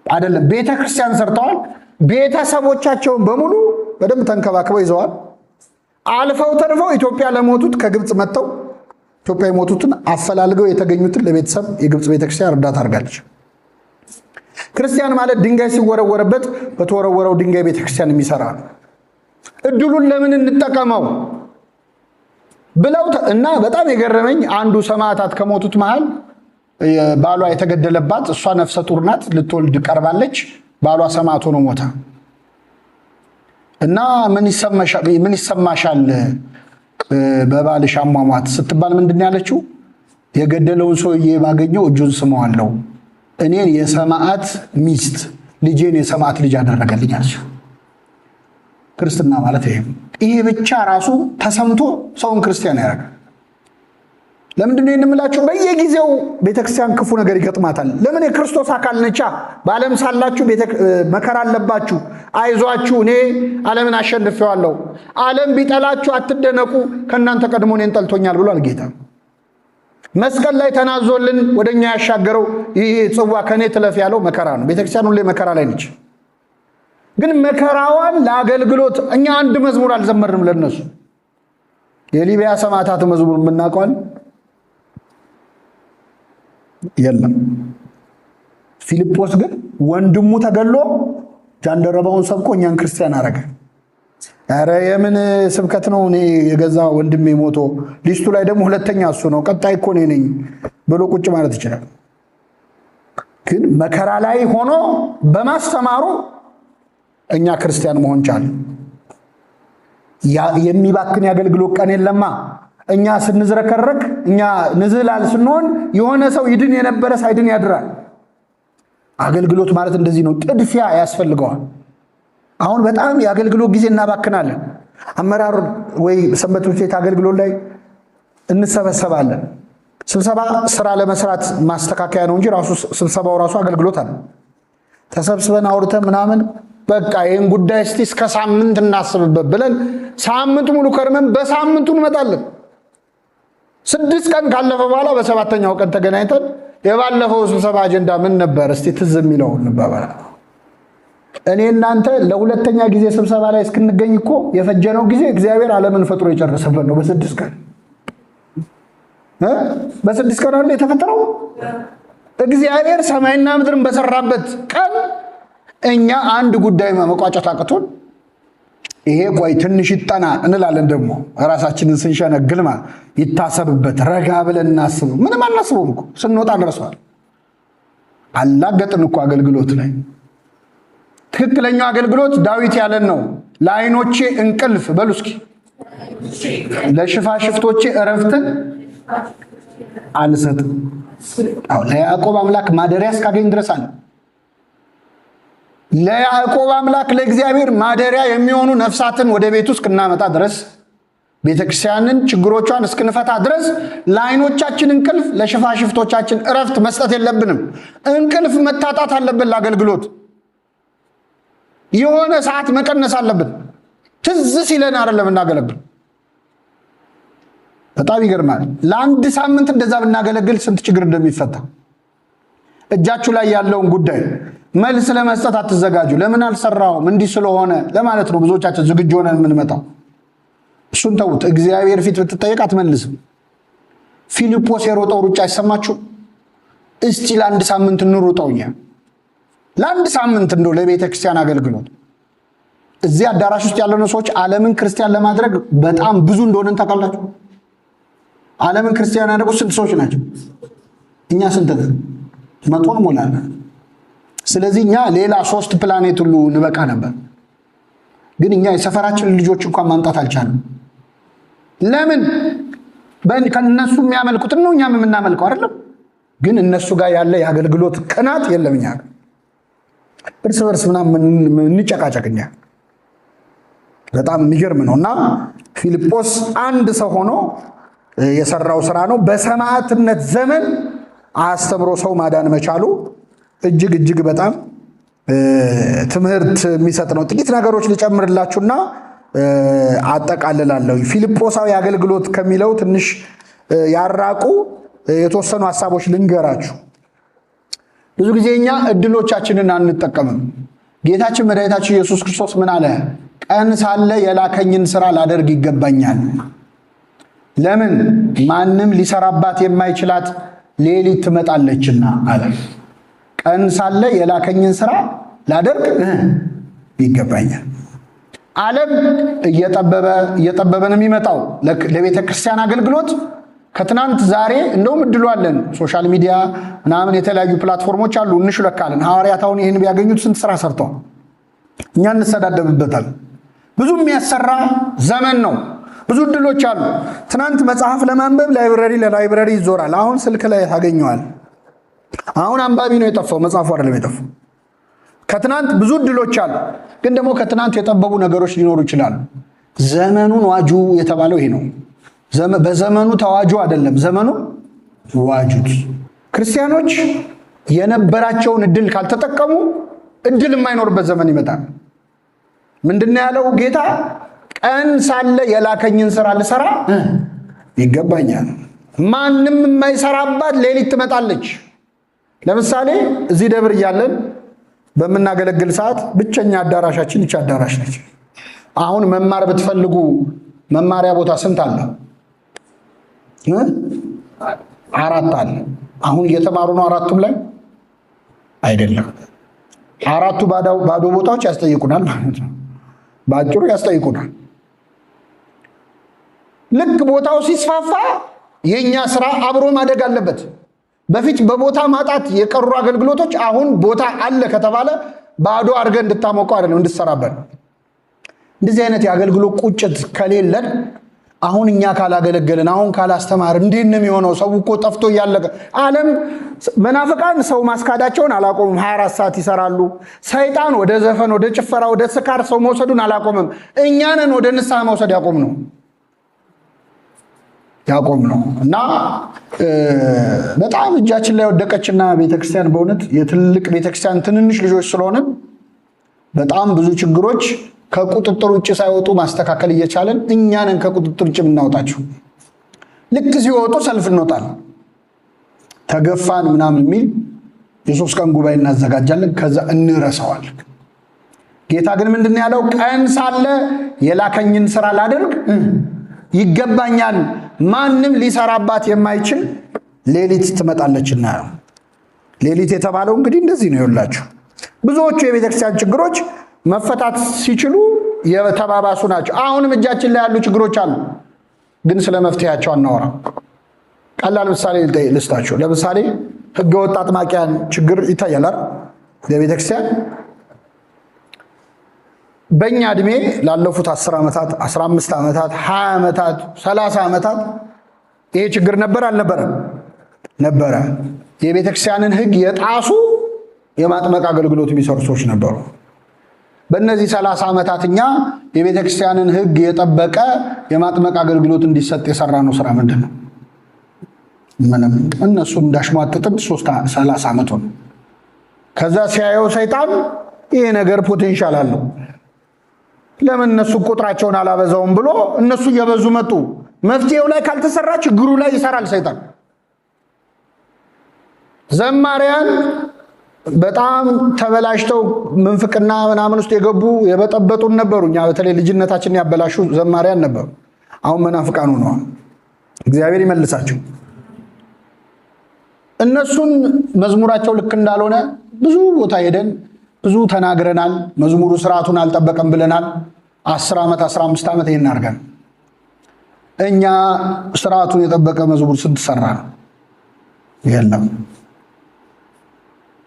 S1: አይደለም ቤተክርስቲያን ሰርተዋል። ቤተሰቦቻቸውን በሙሉ በደንብ ተንከባክበው ይዘዋል። አልፈው ተርፈው ኢትዮጵያ ለሞቱት ከግብፅ መጥተው ኢትዮጵያ የሞቱትን አፈላልገው የተገኙትን ለቤተሰብ የግብፅ ቤተክርስቲያን እርዳታ አድርጋለች። ክርስቲያን ማለት ድንጋይ ሲወረወረበት በተወረወረው ድንጋይ ቤተክርስቲያን የሚሰራ ነው። እድሉን ለምን እንጠቀመው ብለው እና በጣም የገረመኝ አንዱ ሰማዕታት ከሞቱት መሃል ባሏ የተገደለባት እሷ ነፍሰ ጡር ናት፣ ልትወልድ ቀርባለች። ባሏ ሰማዕት ሆኖ ሞተ እና ምን ይሰማሻል በባልሽ አሟሟት ስትባል ምንድን ያለችው? የገደለውን ሰውዬ ባገኘው እጁን ስመዋለሁ፣ እኔን የሰማዕት ሚስት ልጄን የሰማዕት ልጅ አደረገልኝ አለች። ክርስትና ማለት ይሄ ብቻ ራሱ ተሰምቶ ሰውን ክርስቲያን ያደርጋል። ለምንድን ነው የምንላችሁ? በየጊዜው ቤተክርስቲያን ክፉ ነገር ይገጥማታል። ለምን? የክርስቶስ አካል ነቻ። በዓለም ሳላችሁ መከራ አለባችሁ፣ አይዟችሁ እኔ ዓለምን አሸንፌዋለሁ። ዓለም ቢጠላችሁ አትደነቁ፣ ከእናንተ ቀድሞ እኔን ጠልቶኛል ብሏል ጌታ። መስቀል ላይ ተናዞልን ወደኛ ያሻገረው ይህ ጽዋ ከኔ ትለፍ ያለው መከራ ነው። ቤተክርስቲያን ሁሌ መከራ ላይ ነች። ግን መከራዋን ለአገልግሎት እኛ አንድ መዝሙር አልዘመርንም ለነሱ። የሊቢያ ሰማዕታት መዝሙር የምናውቀዋል የለም። ፊልጶስ ግን ወንድሙ ተገሎ ጃንደረባውን ሰብቆ እኛን ክርስቲያን አረገ። ኧረ የምን ስብከት ነው? እኔ የገዛ ወንድሜ ሞቶ ሊስቱ ላይ ደግሞ ሁለተኛ እሱ ነው፣ ቀጣይ እኮ እኔ ነኝ ብሎ ቁጭ ማለት ይችላል። ግን መከራ ላይ ሆኖ በማስተማሩ እኛ ክርስቲያን መሆን ቻለ። የሚባክን የአገልግሎት ቀን የለማ። እኛ ስንዝረከረክ እኛ ንዝላል ስንሆን የሆነ ሰው ይድን የነበረ ሳይድን ያድራል። አገልግሎት ማለት እንደዚህ ነው። ጥድፊያ ያስፈልገዋል። አሁን በጣም የአገልግሎት ጊዜ እናባክናለን። አመራር ወይ ሰንበት ትምህርት ቤት አገልግሎት ላይ እንሰበሰባለን። ስብሰባ ስራ ለመስራት ማስተካከያ ነው እንጂ ራሱ ስብሰባው ራሱ አገልግሎት አለ። ተሰብስበን አውርተን ምናምን በቃ ይሄን ጉዳይ እስከ ሳምንት እናስብበት ብለን ሳምንት ሙሉ ከርመን በሳምንቱ እንመጣለን። 6 ቀን ካለፈ በኋላ በሰባተኛው ቀን ተገናኝተን የባለፈው ስብሰባ አጀንዳ ምን ነበር እስቲ ትዝ የሚለው እንባባላለን። እኔ እናንተ ለሁለተኛ ጊዜ ስብሰባ ላይ እስክንገኝ እኮ የፈጀነው ጊዜ እግዚአብሔር ዓለምን ፈጥሮ የጨረሰበት ነው። በ6 ቀን በ6 ቀን አይደል የተፈጠረው? እግዚአብሔር ሰማይና ምድርን በሰራበት ቀን እኛ አንድ ጉዳይ መቋጨት አቅቶን ይሄ ቆይ ትንሽ ይጠና እንላለን። ደግሞ ራሳችንን ስንሸነግል ማለት ይታሰብበት፣ ረጋ ብለን እናስብ። ምንም አናስበውም እኮ ስንወጣ ደርሷል። አላገጥን እኮ አገልግሎት ላይ። ትክክለኛው አገልግሎት ዳዊት ያለን ነው። ለዓይኖቼ እንቅልፍ በሉ እስኪ ለሽፋሽፍቶቼ እረፍትን አልሰጥም። አዎ ለያዕቆብ አምላክ ማደሪያ እስካገኝ ድረስ አለ። ለያዕቆብ አምላክ ለእግዚአብሔር ማደሪያ የሚሆኑ ነፍሳትን ወደ ቤቱ እስክናመጣ ድረስ ቤተክርስቲያንን ችግሮቿን እስክንፈታ ድረስ ለዓይኖቻችን እንቅልፍ ለሽፋሽፍቶቻችን እረፍት መስጠት የለብንም። እንቅልፍ መታጣት አለብን። ለአገልግሎት የሆነ ሰዓት መቀነስ አለብን። ትዝ ሲለን አይደለም እናገለግል። በጣም ይገርማል። ለአንድ ሳምንት እንደዛ ብናገለግል ስንት ችግር እንደሚፈታ። እጃችሁ ላይ ያለውን ጉዳይ መልስ ለመስጠት አትዘጋጁ። ለምን አልሰራውም እንዲህ ስለሆነ ለማለት ነው ብዙዎቻችን ዝግጁ ሆነን የምንመጣው። እሱን ተውት። እግዚአብሔር ፊት ብትጠየቅ አትመልስም። ፊልጶስ የሮጠው ሩጫ አይሰማችሁ? እስቲ ለአንድ ሳምንት እንሩጠውኛ። ለአንድ ሳምንት እንደው ለቤተ ክርስቲያን አገልግሎት እዚህ አዳራሽ ውስጥ ያለነው ሰዎች ዓለምን ክርስቲያን ለማድረግ በጣም ብዙ እንደሆነን ታውቃላችሁ። ዓለምን ክርስቲያን ያደረጉት ስንት ሰዎች ናቸው? እኛ ስንት ነን? 100 ሞላለን። ስለዚህ እኛ ሌላ 3 ፕላኔት ሁሉ እንበቃ ነበር። ግን እኛ የሰፈራችንን ልጆች እንኳን ማምጣት አልቻለም። ለምን? ከነሱ የሚያመልኩት ነው እኛም የምናመልከው አይደለም። ግን እነሱ ጋር ያለ የአገልግሎት ቅናት የለም። እኛ እርስ በርስ ምናምን እንጨቃጨቅኛ። በጣም የሚገርም ነው። እና ፊልጶስ አንድ ሰው ሆኖ የሰራው ስራ ነው። በሰማዕትነት ዘመን አስተምሮ ሰው ማዳን መቻሉ እጅግ እጅግ በጣም ትምህርት የሚሰጥ ነው። ጥቂት ነገሮች ልጨምርላችሁና አጠቃልላለሁ። ፊልጶሳዊ አገልግሎት ከሚለው ትንሽ ያራቁ የተወሰኑ ሐሳቦች ልንገራችሁ። ብዙ ጊዜ እኛ እድሎቻችንን አንጠቀምም። ጌታችን መድኃኒታችን ኢየሱስ ክርስቶስ ምን አለ? ቀን ሳለ የላከኝን ሥራ ላደርግ ይገባኛል። ለምን? ማንም ሊሰራባት የማይችላት ሌሊት ትመጣለችና አለ። ቀን ሳለ የላከኝን ሥራ ላደርግ ይገባኛል። ዓለም እየጠበበ ነው የሚመጣው ለቤተ ክርስቲያን አገልግሎት። ከትናንት ዛሬ እንደውም እድሉ አለን። ሶሻል ሚዲያ ምናምን የተለያዩ ፕላትፎርሞች አሉ፣ እንሽለካለን። ሐዋርያት አሁን ይህን ቢያገኙት ስንት ስራ ሰርተዋል። እኛ እንሰዳደብበታል። ብዙ የሚያሰራ ዘመን ነው። ብዙ እድሎች አሉ። ትናንት መጽሐፍ ለማንበብ ለላይብረሪ ይዞራል። አሁን ስልክ ላይ ታገኘዋል። አሁን አንባቢ ነው የጠፋው፣ መጽሐፉ አይደለም የጠፋው። ከትናንት ብዙ እድሎች አሉ። ግን ደግሞ ከትናንት የጠበቡ ነገሮች ሊኖሩ ይችላሉ። ዘመኑን ዋጁ የተባለው ይሄ ነው። በዘመኑ ተዋጁ አይደለም፣ ዘመኑ ዋጁት። ክርስቲያኖች የነበራቸውን እድል ካልተጠቀሙ እድል የማይኖርበት ዘመን ይመጣል። ምንድነው ያለው ጌታ? ቀን ሳለ የላከኝን ሥራ ልሰራ ይገባኛል። ማንም የማይሰራባት ሌሊት ትመጣለች። ለምሳሌ እዚህ ደብር እያለን በምናገለግል ሰዓት ብቸኛ አዳራሻችን ይህች አዳራሽ ነች። አሁን መማር ብትፈልጉ መማሪያ ቦታ ስንት አለ? 4 አለ። አሁን እየተማሩ ነው። አራቱም ላይ አይደለም። 4ቱ ባዶ ቦታዎች ያስጠይቁናል ማለት ነው። በአጭሩ ያስጠይቁናል። ልክ ቦታው ሲስፋፋ የኛ ስራ አብሮ ማደግ አለበት። በፊት በቦታ ማጣት የቀሩ አገልግሎቶች አሁን ቦታ አለ ከተባለ ባዶ አድርገን እንድታሞቀው አይደለም፣ እንድትሰራበት። እንደዚህ አይነት የአገልግሎት ቁጭት ከሌለን አሁን እኛ ካላገለገልን፣ አሁን ካላስተማርን እንዴት ነው የሚሆነው? ሰው እኮ ጠፍቶ እያለቀ ዓለም መናፍቃን ሰው ማስካዳቸውን አላቆሙም። 24 ሰዓት ይሰራሉ። ሰይጣን ወደ ዘፈን፣ ወደ ጭፈራ፣ ወደ ስካር ሰው መውሰዱን አላቆምም። እኛንን ወደ ንስሐ መውሰድ ያቆም ነው እና በጣም እጃችን ላይ ወደቀችና ቤተክርስቲያን በእውነት የትልቅ ቤተክርስቲያን ትንንሽ ልጆች ስለሆነ በጣም ብዙ ችግሮች ከቁጥጥር ውጭ ሳይወጡ ማስተካከል እየቻለን እኛንን ከቁጥጥር ውጭ የምናወጣቸው። ልክ ሲወጡ ሰልፍ እንወጣለን። ተገፋን ምናምን የሚል የ3 ቀን ጉባኤ እናዘጋጃለን። ከዛ እንረሳዋለን። ጌታ ግን ምንድን ነው ያለው? ቀን ሳለ የላከኝን ሥራ ላደርግ ይገባኛል። ማንም ሊሰራባት የማይችል ሌሊት ትመጣለችና። ሌሊት የተባለው እንግዲህ እንደዚህ ነው ይላችሁ። ብዙዎቹ የቤተክርስቲያን ችግሮች መፈታት ሲችሉ የተባባሱ ናቸው። አሁንም እጃችን ላይ ያሉ ችግሮች አሉ፣ ግን ስለ መፍትሄያቸው አናወራ። ቀላል ምሳሌ ልስጣችሁ። ለምሳሌ ህገወጥ አጥማቂያን ችግር ይታያል አይደል? ለቤተክርስቲያን በእኛ እድሜ ላለፉት 10 ዓመታት 15 ዓመታት 20 ዓመታት 30 ዓመታት ይሄ ችግር ነበር አልነበረም? ነበረ። የቤተክርስቲያንን ህግ የጣሱ የማጥመቅ አገልግሎት የሚሰሩ ሰዎች ነበሩ። በእነዚህ 30 ዓመታት እኛ የቤተክርስቲያንን ህግ የጠበቀ የማጥመቅ አገልግሎት እንዲሰጥ የሰራነው ስራ ምንድን ነው? ምንም። እነሱም እንዳሽሟጥጥም 30 ዓመት ሆነ። ከዛ ሲያየው ሰይጣን ይሄ ነገር ፖቴንሻል አለው፣ ለምን እነሱ ቁጥራቸውን አላበዛውም ብሎ እነሱ እየበዙ መጡ። መፍትሄው ላይ ካልተሰራ ችግሩ ላይ ይሰራል ሰይጣን። ዘማሪያን በጣም ተበላሽተው ምንፍቅና ምናምን ውስጥ የገቡ የበጠበጡን ነበሩ። እኛ በተለይ ልጅነታችንን ያበላሹ ዘማሪያን ነበሩ። አሁን መናፍቃን ሆነዋል። እግዚአብሔር ይመልሳቸው። እነሱን መዝሙራቸው ልክ እንዳልሆነ ብዙ ቦታ ሄደን ብዙ ተናግረናል። መዝሙሩ ስርዓቱን አልጠበቀም ብለናል። 10 ዓመት 15 ዓመት ይሄን አድርገን እኛ ስርዓቱን የጠበቀ መዝሙር ስንት ሰራ ነው? የለም።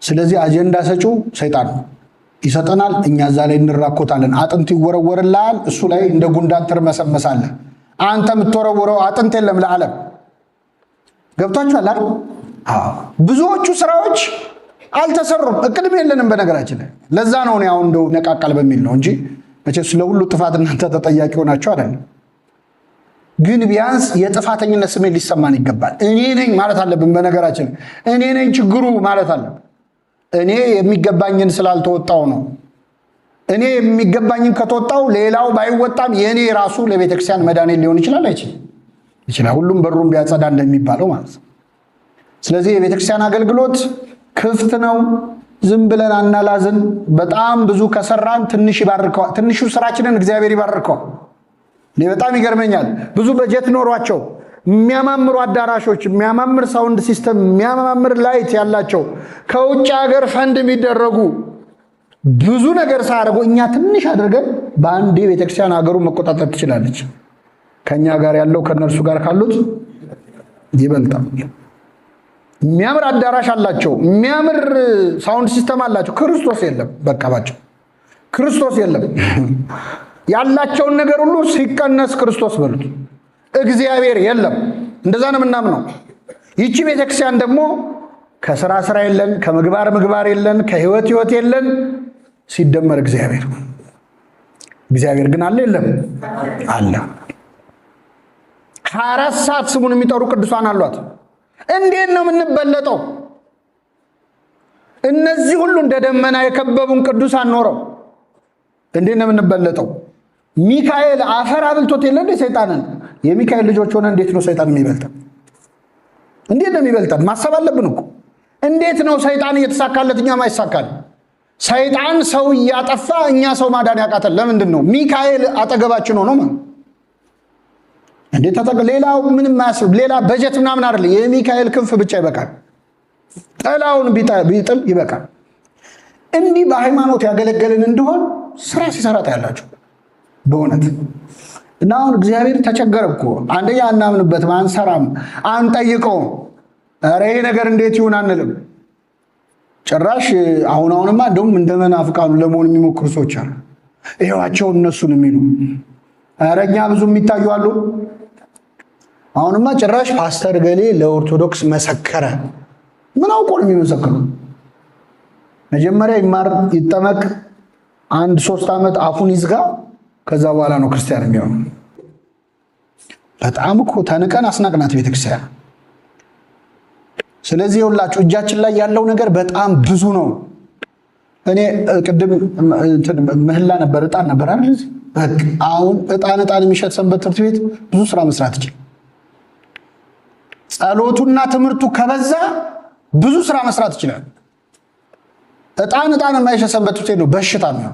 S1: ስለዚህ አጀንዳ ሰጪው ሰይጣን ይሰጠናል፣ እኛ እዛ ላይ እንራኮታለን። አጥንት ይወረወርልሃል፣ እሱ ላይ እንደ ጉንዳን ትርመሰመሳለህ። አንተ የምትወረውረው አጥንት የለም ለዓለም። ገብቷችኋል አይደል? ብዙዎቹ ስራዎች አልተሰሩም። እቅድም የለንም በነገራችን ላይ። ለዛ ነው እኔ አሁን እንደው ነቃቃል በሚል ነው እንጂ መቼስ ለሁሉ ጥፋት እናንተ ተጠያቂ ሆናችሁ አይደለም። ግን ቢያንስ የጥፋተኝነት ስሜት ሊሰማን ይገባል። እኔ ነኝ ማለት አለብን። በነገራችን እኔ ነኝ ችግሩ ማለት አለብን። እኔ የሚገባኝን ስላልተወጣው ነው። እኔ የሚገባኝን ከተወጣው ሌላው ባይወጣም የኔ ራሱ ለቤተክርስቲያን መድኃኒት ሊሆን ይችላል አይችልም? ይችላል። ሁሉም በሩን ቢያጸዳ እንደሚባለው ማለት ነው። ስለዚህ የቤተክርስቲያን አገልግሎት ክፍት ነው። ዝም ብለን አናላዝን። በጣም ብዙ ከሰራን ትንሽ ይባርከዋል። ትንሹ ስራችንን እግዚአብሔር ይባርከዋል። እኔ በጣም ይገርመኛል። ብዙ በጀት ኖሯቸው የሚያማምሩ አዳራሾች፣ የሚያማምር ሳውንድ ሲስተም፣ የሚያማምር ላይት ያላቸው ከውጭ ሀገር ፈንድ የሚደረጉ ብዙ ነገር ሳያደርጉ እኛ ትንሽ አድርገን በአንድ ቤተክርስቲያን ሀገሩን መቆጣጠር ትችላለች። ከኛ ጋር ያለው ከነርሱ ጋር ካሉት ይበልጣል። የሚያምር አዳራሽ አላቸው፣ የሚያምር ሳውንድ ሲስተም አላቸው። ክርስቶስ የለም። በቃ ባቸው ክርስቶስ የለም። ያላቸውን ነገር ሁሉ ሲቀነስ ክርስቶስ በሉት። እግዚአብሔር የለም። እንደዛ ነው የምናምነው። ይቺ ቤተክርስቲያን ደግሞ ከስራ ስራ የለን፣ ከምግባር ምግባር የለን፣ ከህይወት ህይወት የለን፣ ሲደመር እግዚአብሔር ግን አለ የለም? አለ። 24 ሰዓት ስሙን የሚጠሩ ቅዱሳን አሏት። እንዴት ነው የምንበለጠው? እነዚህ ሁሉ እንደ ደመና የከበቡን ቅዱሳን ኖረው እንዴት ነው የምንበለጠው? ሚካኤል አፈር አብልቶት የለ እንደ ሰይጣንን። የሚካኤል ልጆች ሆነ እንዴት ነው ሰይጣን የሚበልጠን? እንዴት ነው የሚበልጠን? ማሰብ አለብን እኮ። እንዴት ነው ሰይጣን እየተሳካለት እኛ ማይሳካል? ሰይጣን ሰው እያጠፋ እኛ ሰው ማዳን ያቃተን ለምንድን ነው? ሚካኤል አጠገባችን ሆኖ ማለት እንዴት ሌላው ምንም ማያስብ ሌላ በጀት ምናምን አይደል። የሚካኤል ክንፍ ብቻ ይበቃል። ጠላውን ቢጥል ይበቃል። እንዲህ በሃይማኖት ያገለገልን እንደሆን ስራ ሲሰራት ያላችሁ በእውነት እና አሁን እግዚአብሔር ተቸገረ እኮ። አንደኛ አናምንበትም፣ አንሰራም፣ አንጠይቀውም። ኧረ ይሄ ነገር እንዴት ይሁን አንልም። ጭራሽ አሁንማ እንደውም እንደ መናፍቃኑ ለመሆን የሚሞክሩ ሰዎች አሉ። ይሄዋቸው እነሱን የሚሉ ኧረ እኛ ብዙ የሚታዩ አሉ። አሁንማ ጭራሽ ፓስተር ገሌ ለኦርቶዶክስ መሰከረ። ምን አውቆ ነው የሚመሰክሩ? መጀመሪያ ይማር ይጠመቅ፣ 1-3 ዓመት አፉን ይዝጋ፣ ከዛ በኋላ ነው ክርስቲያን የሚሆነው። በጣም እኮ ተንቀን አስናቅናት ቤተክርስቲያን። ስለዚህ ሁላችሁ እጃችን ላይ ያለው ነገር በጣም ብዙ ነው። እኔ ቅድም ምህላ ነበር፣ ዕጣን ነበር አይደል? አሁን ዕጣን የሚሸጥ ሰንበት ትምህርት ቤት ብዙ ስራ መስራት ይችላል። ጸሎቱና ትምህርቱ ከበዛ ብዙ ስራ መስራት ይችላል። ዕጣን የማይሸጥ ሰንበት ትምህርት ቤት ነው በሽታ ነው።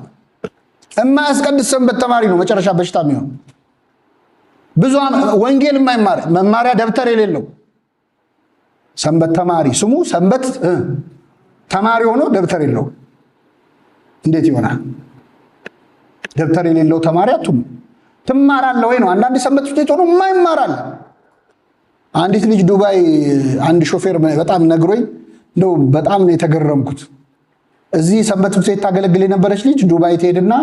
S1: የማያስቀድስ ሰንበት ተማሪ ነው መጨረሻ በሽታ የሚሆን። ብዙ ወንጌል የማይማር መማሪያ ደብተር የሌለው ሰንበት ተማሪ ስሙ ሰንበት ተማሪ ሆኖ ደብተር የለው እንዴት ይሆናል? ደብተር የሌለው ተማሪ ትማራለህ ወይ ነው። አንዳንድ ሰንበት ትምህርት ቤት ሆኖ የማይማራል። አንዲት ልጅ ዱባይ አንድ ሾፌር በጣም ነግሮኝ እንደው በጣም ነው የተገረምኩት። እዚህ ሰንበት ትምህርት ቤት ታገለግል የነበረች ልጅ ዱባይ ትሄድና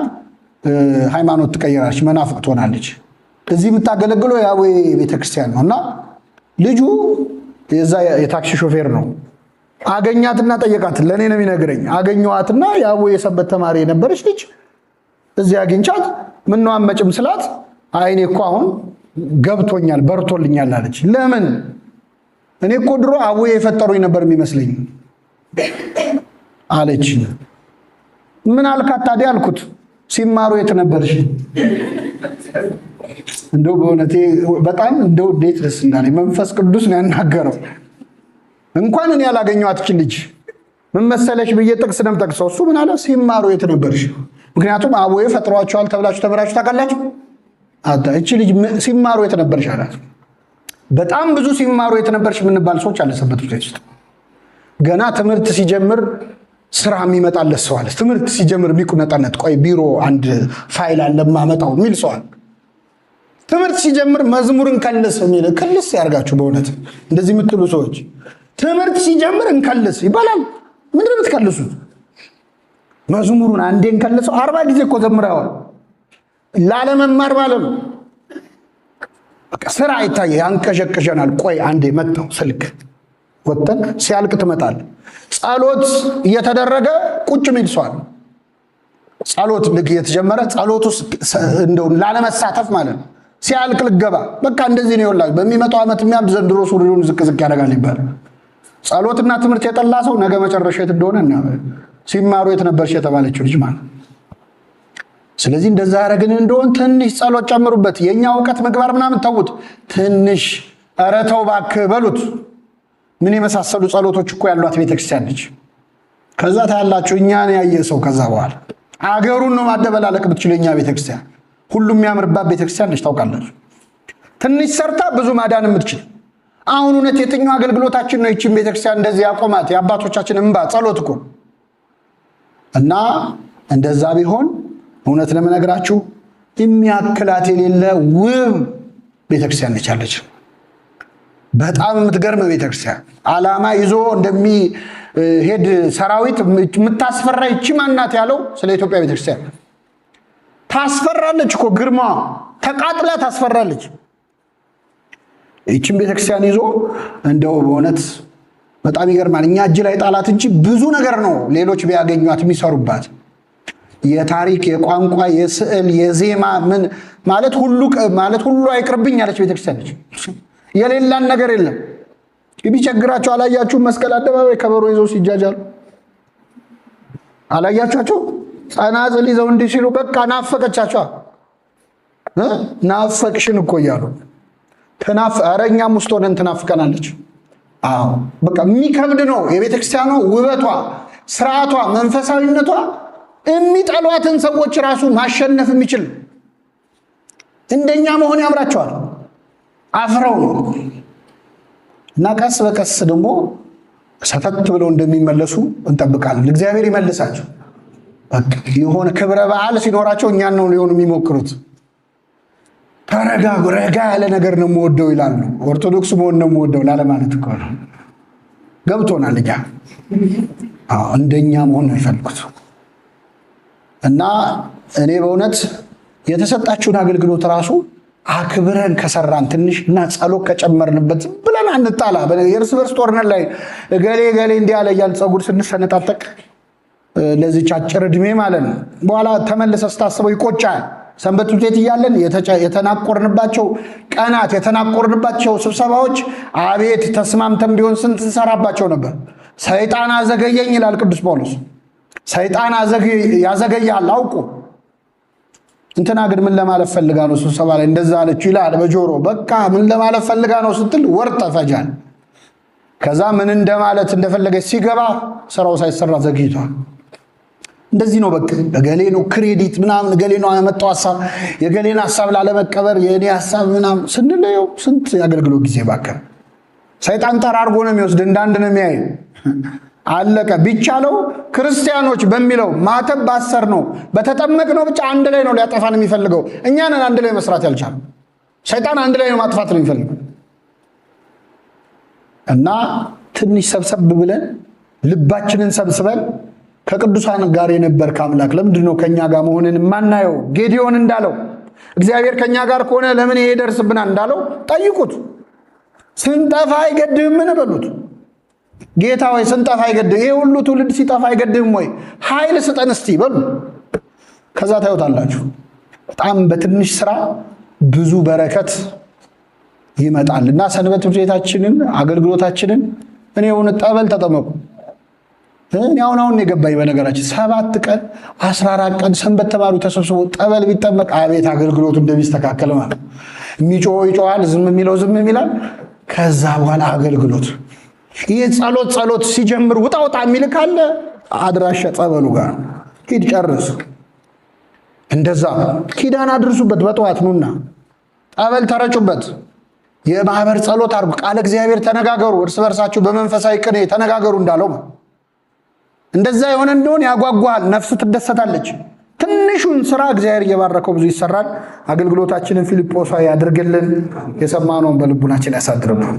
S1: ሃይማኖት ትቀይራለች፣ መናፍቅ ትሆናለች። እዚህ የምታገለግለው ያዌ ቤተክርስቲያን ነውና ልጁ የዛ የታክሲ ሾፌር ነው። አገኛትና ጠየቃት። ለኔ ነው የሚነግረኝ። አገኘዋትና ያዌ የሰንበት ተማሪ የነበረች ልጅ እዚህ አግኝቻት ምን ነው አመጭም ስላት አይኔ እኮ አሁን ገብቶኛል በርቶልኛል አለች። ለምን? እኔ እኮ ድሮ አዌ የፈጠሩኝ ነበር የሚመስለኝ አለች። ምን አልካት ታዲያ አልኩት። ሲማሩ የት ነበርሽ? እንደው በእውነቴ በጣም እንደው እንዴት ደስ እንዳለኝ መንፈስ ቅዱስ ነው ያናገረው። እንኳን እኔ ያላገኘኋት እቺ ልጅ ምን መሰለሽ ብዬ ጥቅስ ነው የምጠቅሰው። እሱ ምን አለ? ሲማሩ የት ነበርሽ? ምክንያቱም አቦዬ ፈጥሯቸዋል ተብላችሁ ተምራችሁ ታውቃላችሁ። እቺ ልጅ ሲማሩ የት ነበርሽ አላት። በጣም ብዙ ሲማሩ የት ነበርሽ የምንባል ሰዎች አለ ሰንበት ቤት ውስጥ። ገና ትምህርት ሲጀምር ስራ የሚመጣለት ሰው አለ። ትምህርት ሲጀምር የሚቁነጠነት ቆይ ቢሮ አንድ ፋይል አለ ማመጣው የሚል ሰው አለ። ትምህርት ሲጀምር መዝሙርን ከልስ የሚል ከልስ ያርጋችሁ። በእውነት እንደዚህ የምትሉ ሰዎች ትምህርት ሲጀምር እንከልስ ይባላል። ምንድን ነው የምትከልሱት? መዝሙሩን አንዴ እንከልሰው 40 ጊዜ እኮ ዘምረዋል። ላለመማር ማለት ነው። በቃ ስራ አይታየ ያንቀሸቅሸናል። ቆይ አንዴ መጣው ስልክ ወጥተን ሲያልቅ ትመጣል። ጸሎት እየተደረገ ቁጭ ሚል ሰው አለ። ጸሎት ልክ እየተጀመረ ጸሎቱ እንደው ላለመሳተፍ ማለት ነው። ሲያልቅ ልገባ በቃ እንደዚህ ነው ይወላል። በሚመጣው ዓመት የሚያም ዘንድሮ ሱሪውን ዝቅ ያደርጋል ይባላል። ጸሎትና ትምህርት የጠላ ሰው ነገ መጨረሻ የት እንደሆነ እና ሲማሩ የት ነበርሽ የተባለችው ልጅ ማለት። ስለዚህ እንደዛ ያደረግን እንደሆን ትንሽ ጸሎት ጨምሩበት። የኛ ዕውቀት ምግባር ምናምን ተውት። ትንሽ ኧረ ተው እባክህ በሉት። ምን የመሳሰሉ ጸሎቶች እኮ ያሏት ቤተክርስቲያን ነች። ከዛ ታያላችሁ እኛን ያየ ሰው ከዛ በኋላ አገሩን ነው ማደበላለቅ ብትችሉ እኛ ቤተክርስቲያን ሁሉም የሚያምርባት ቤተክርስቲያን ነች። ታውቃላችሁ ትንሽ ሰርታ ብዙ ማዳን የምትችል። አሁን እውነት የትኛው አገልግሎታችን ነው ይህችን ቤተክርስቲያን እንደዚህ ያቆማት? የአባቶቻችን እንባ ጸሎት እኮ እና እንደዛ ቢሆን እውነት ለምነግራችሁ የሚያክላት የሌለ ውብ ቤተክርስቲያን ነች ያለች። በጣም የምትገርም ቤተክርስቲያን ዓላማ ይዞ እንደሚሄድ ሰራዊት የምታስፈራ ይቺ ማናት ያለው ስለ ኢትዮጵያ ቤተክርስቲያን ታስፈራለች እኮ ግርማ ተቃጥላ ታስፈራለች። ይቺን ቤተክርስቲያን ይዞ እንደው በእውነት በጣም ይገርማል። እኛ እጅ ላይ ጣላት እንጂ ብዙ ነገር ነው ሌሎች ቢያገኟት የሚሰሩባት። የታሪክ፣ የቋንቋ፣ የስዕል፣ የዜማ ምን ማለት ሁሉ አይቅርብኝ ያለች ቤተክርስቲያን ነች። የሌላን ነገር የለም። ቢቸግራቸው አላያችሁ? መስቀል አደባባይ ከበሮ ይዘው ሲጃጃሉ አላያችኋቸው? ጸናጽል ይዘው እንዲህ ሲሉ በቃ ናፈቀቻቸው። ናፈቅሽን እኮ እያሉ ኧረ እኛም ውስጥ ሆነን ትናፍቀናለች። አዎ በቃ የሚከብድ ነው የቤተክርስቲያኗ ውበቷ፣ ስርዓቷ፣ መንፈሳዊነቷ የሚጠሏትን ሰዎች ራሱ ማሸነፍ የሚችል እንደኛ መሆን ያምራቸዋል። አፍረው ነው እና ቀስ በቀስ ደግሞ ሰተት ብለው እንደሚመለሱ እንጠብቃለን። እግዚአብሔር ይመልሳቸው። በቃ የሆነ ክብረ በዓል ሲኖራቸው እኛን ነው ሊሆኑ የሚሞክሩት። ተረጋጉ፣ ረጋ ያለ ነገር ነው የምወደው ይላሉ። ኦርቶዶክስ መሆን ነው የምወደው ላለማለት እኮ ነው። ገብቶናል። እኛ እንደኛ መሆን ነው የሚፈልጉት። እና እኔ በእውነት የተሰጣችሁን አገልግሎት ራሱ አክብረን ከሰራን ትንሽ እና ጸሎት ከጨመርንበት ብለን አንጣላ። የእርስ በርስ ጦርነት ላይ ገሌ እንዲህ ያለ እያልን ፀጉር ስንሰነጣጠቅ ለዚች አጭር ዕድሜ ማለት ነው በኋላ ተመልሰህ ስታስበው ይቆጫል። ሰንበት ቤት እያለን የተናቆርንባቸው ቀናት፣ የተናቆርንባቸው ስብሰባዎች አቤት ተስማምተን ቢሆን ስንት እንሰራባቸው ነበር። ሰይጣን አዘገየኝ ይላል ቅዱስ ጳውሎስ። ሰይጣን ያዘገያል አውቁ። እንትና ግን ምን ለማለት ፈልጋ ነው ስብሰባ ላይ እንደዛ አለች ይላል በጆሮ። በቃ ምን ለማለት ፈልጋ ነው ስትል ወር ተፈጃል። ከዛ ምን እንደማለት እንደፈለገች ሲገባ ስራው ሳይሰራ ዘግይቷል። እንደዚህ ነው በቃ ገሌ ነው ክሬዲት ምናምን ገሌ ነው ያመጣው ሐሳብ የገሌን ሐሳብ ላለመቀበር የኔ ሐሳብ ምናምን ስንለየው ስንት ያገልግሎት ጊዜ ባከረ። ሰይጣን ጠራርጎ ነው የሚወስድ እንዳንድ ነው የሚያይ። አለቀ። ቢቻለው ክርስቲያኖች በሚለው ማተብ ባሰር ነው በተጠመቅ ነው ብቻ አንድ ላይ ነው ሊያጠፋን የሚፈልገው። እኛንን አንድ ላይ መስራት ያልቻለው ሰይጣን አንድ ላይ ነው ማጥፋት ነው የሚፈልገው። እና ትንሽ ሰብሰብ ብለን ልባችንን ሰብስበን ከቅዱሳን ጋር የነበርክ አምላክ ለምንድን ነው ከኛ ጋር መሆንን ማናየው? ጌዲዮን እንዳለው እግዚአብሔር ከኛ ጋር ከሆነ ለምን ይሄ ደርስብናል እንዳለው ጠይቁት። ስንጠፋ አይገድህምን በሉት። ጌታ ወይ ስንጠፋ አይገድህ፣ ይሄ ሁሉ ትውልድ ሲጠፋ አይገድህም ወይ? ኃይል ስጠን እስቲ በሉ። ከዛ ታዩታላችሁ በጣም በትንሽ ስራ ብዙ በረከት ይመጣል። እና ሰንበት ቤታችንን አገልግሎታችንን እኔ የሆነ ጠበል ተጠመቁ። እኔ አሁን የገባኝ በነገራችን 7 ቀን 14 ቀን ሰንበት ተማሩ ተሰብስቦ ጠበል ቢጠመቅ አቤት አገልግሎቱ እንደሚስተካከል ማለት የሚጮህ ይጮሃል፣ ዝም የሚለው ዝም ይላል። ከዛ በኋላ አገልግሎት ይሄ ጸሎት ሲጀምር ውጣ የሚል ካለ አድራሻ ጸበሉ ጋር ሂድ ጨርስ። እንደዛ ኪዳን አድርሱበት። በጠዋት ኑና ጠበል ተረጩበት። የማህበር ጸሎት አድርጉ። ቃለ እግዚአብሔር ተነጋገሩ፣ እርስ በርሳችሁ በመንፈሳዊ ቅኔ ተነጋገሩ እንዳለው እንደዛ የሆነ እንደሆነ ያጓጓል፣ ነፍስ ትደሰታለች። ትንሹን ስራ እግዚአብሔር እየባረከው ብዙ ይሰራል። አገልግሎታችንን ፊልጶሳዊ ያድርግልን። የሰማነውን በልቡናችን ያሳድርብን።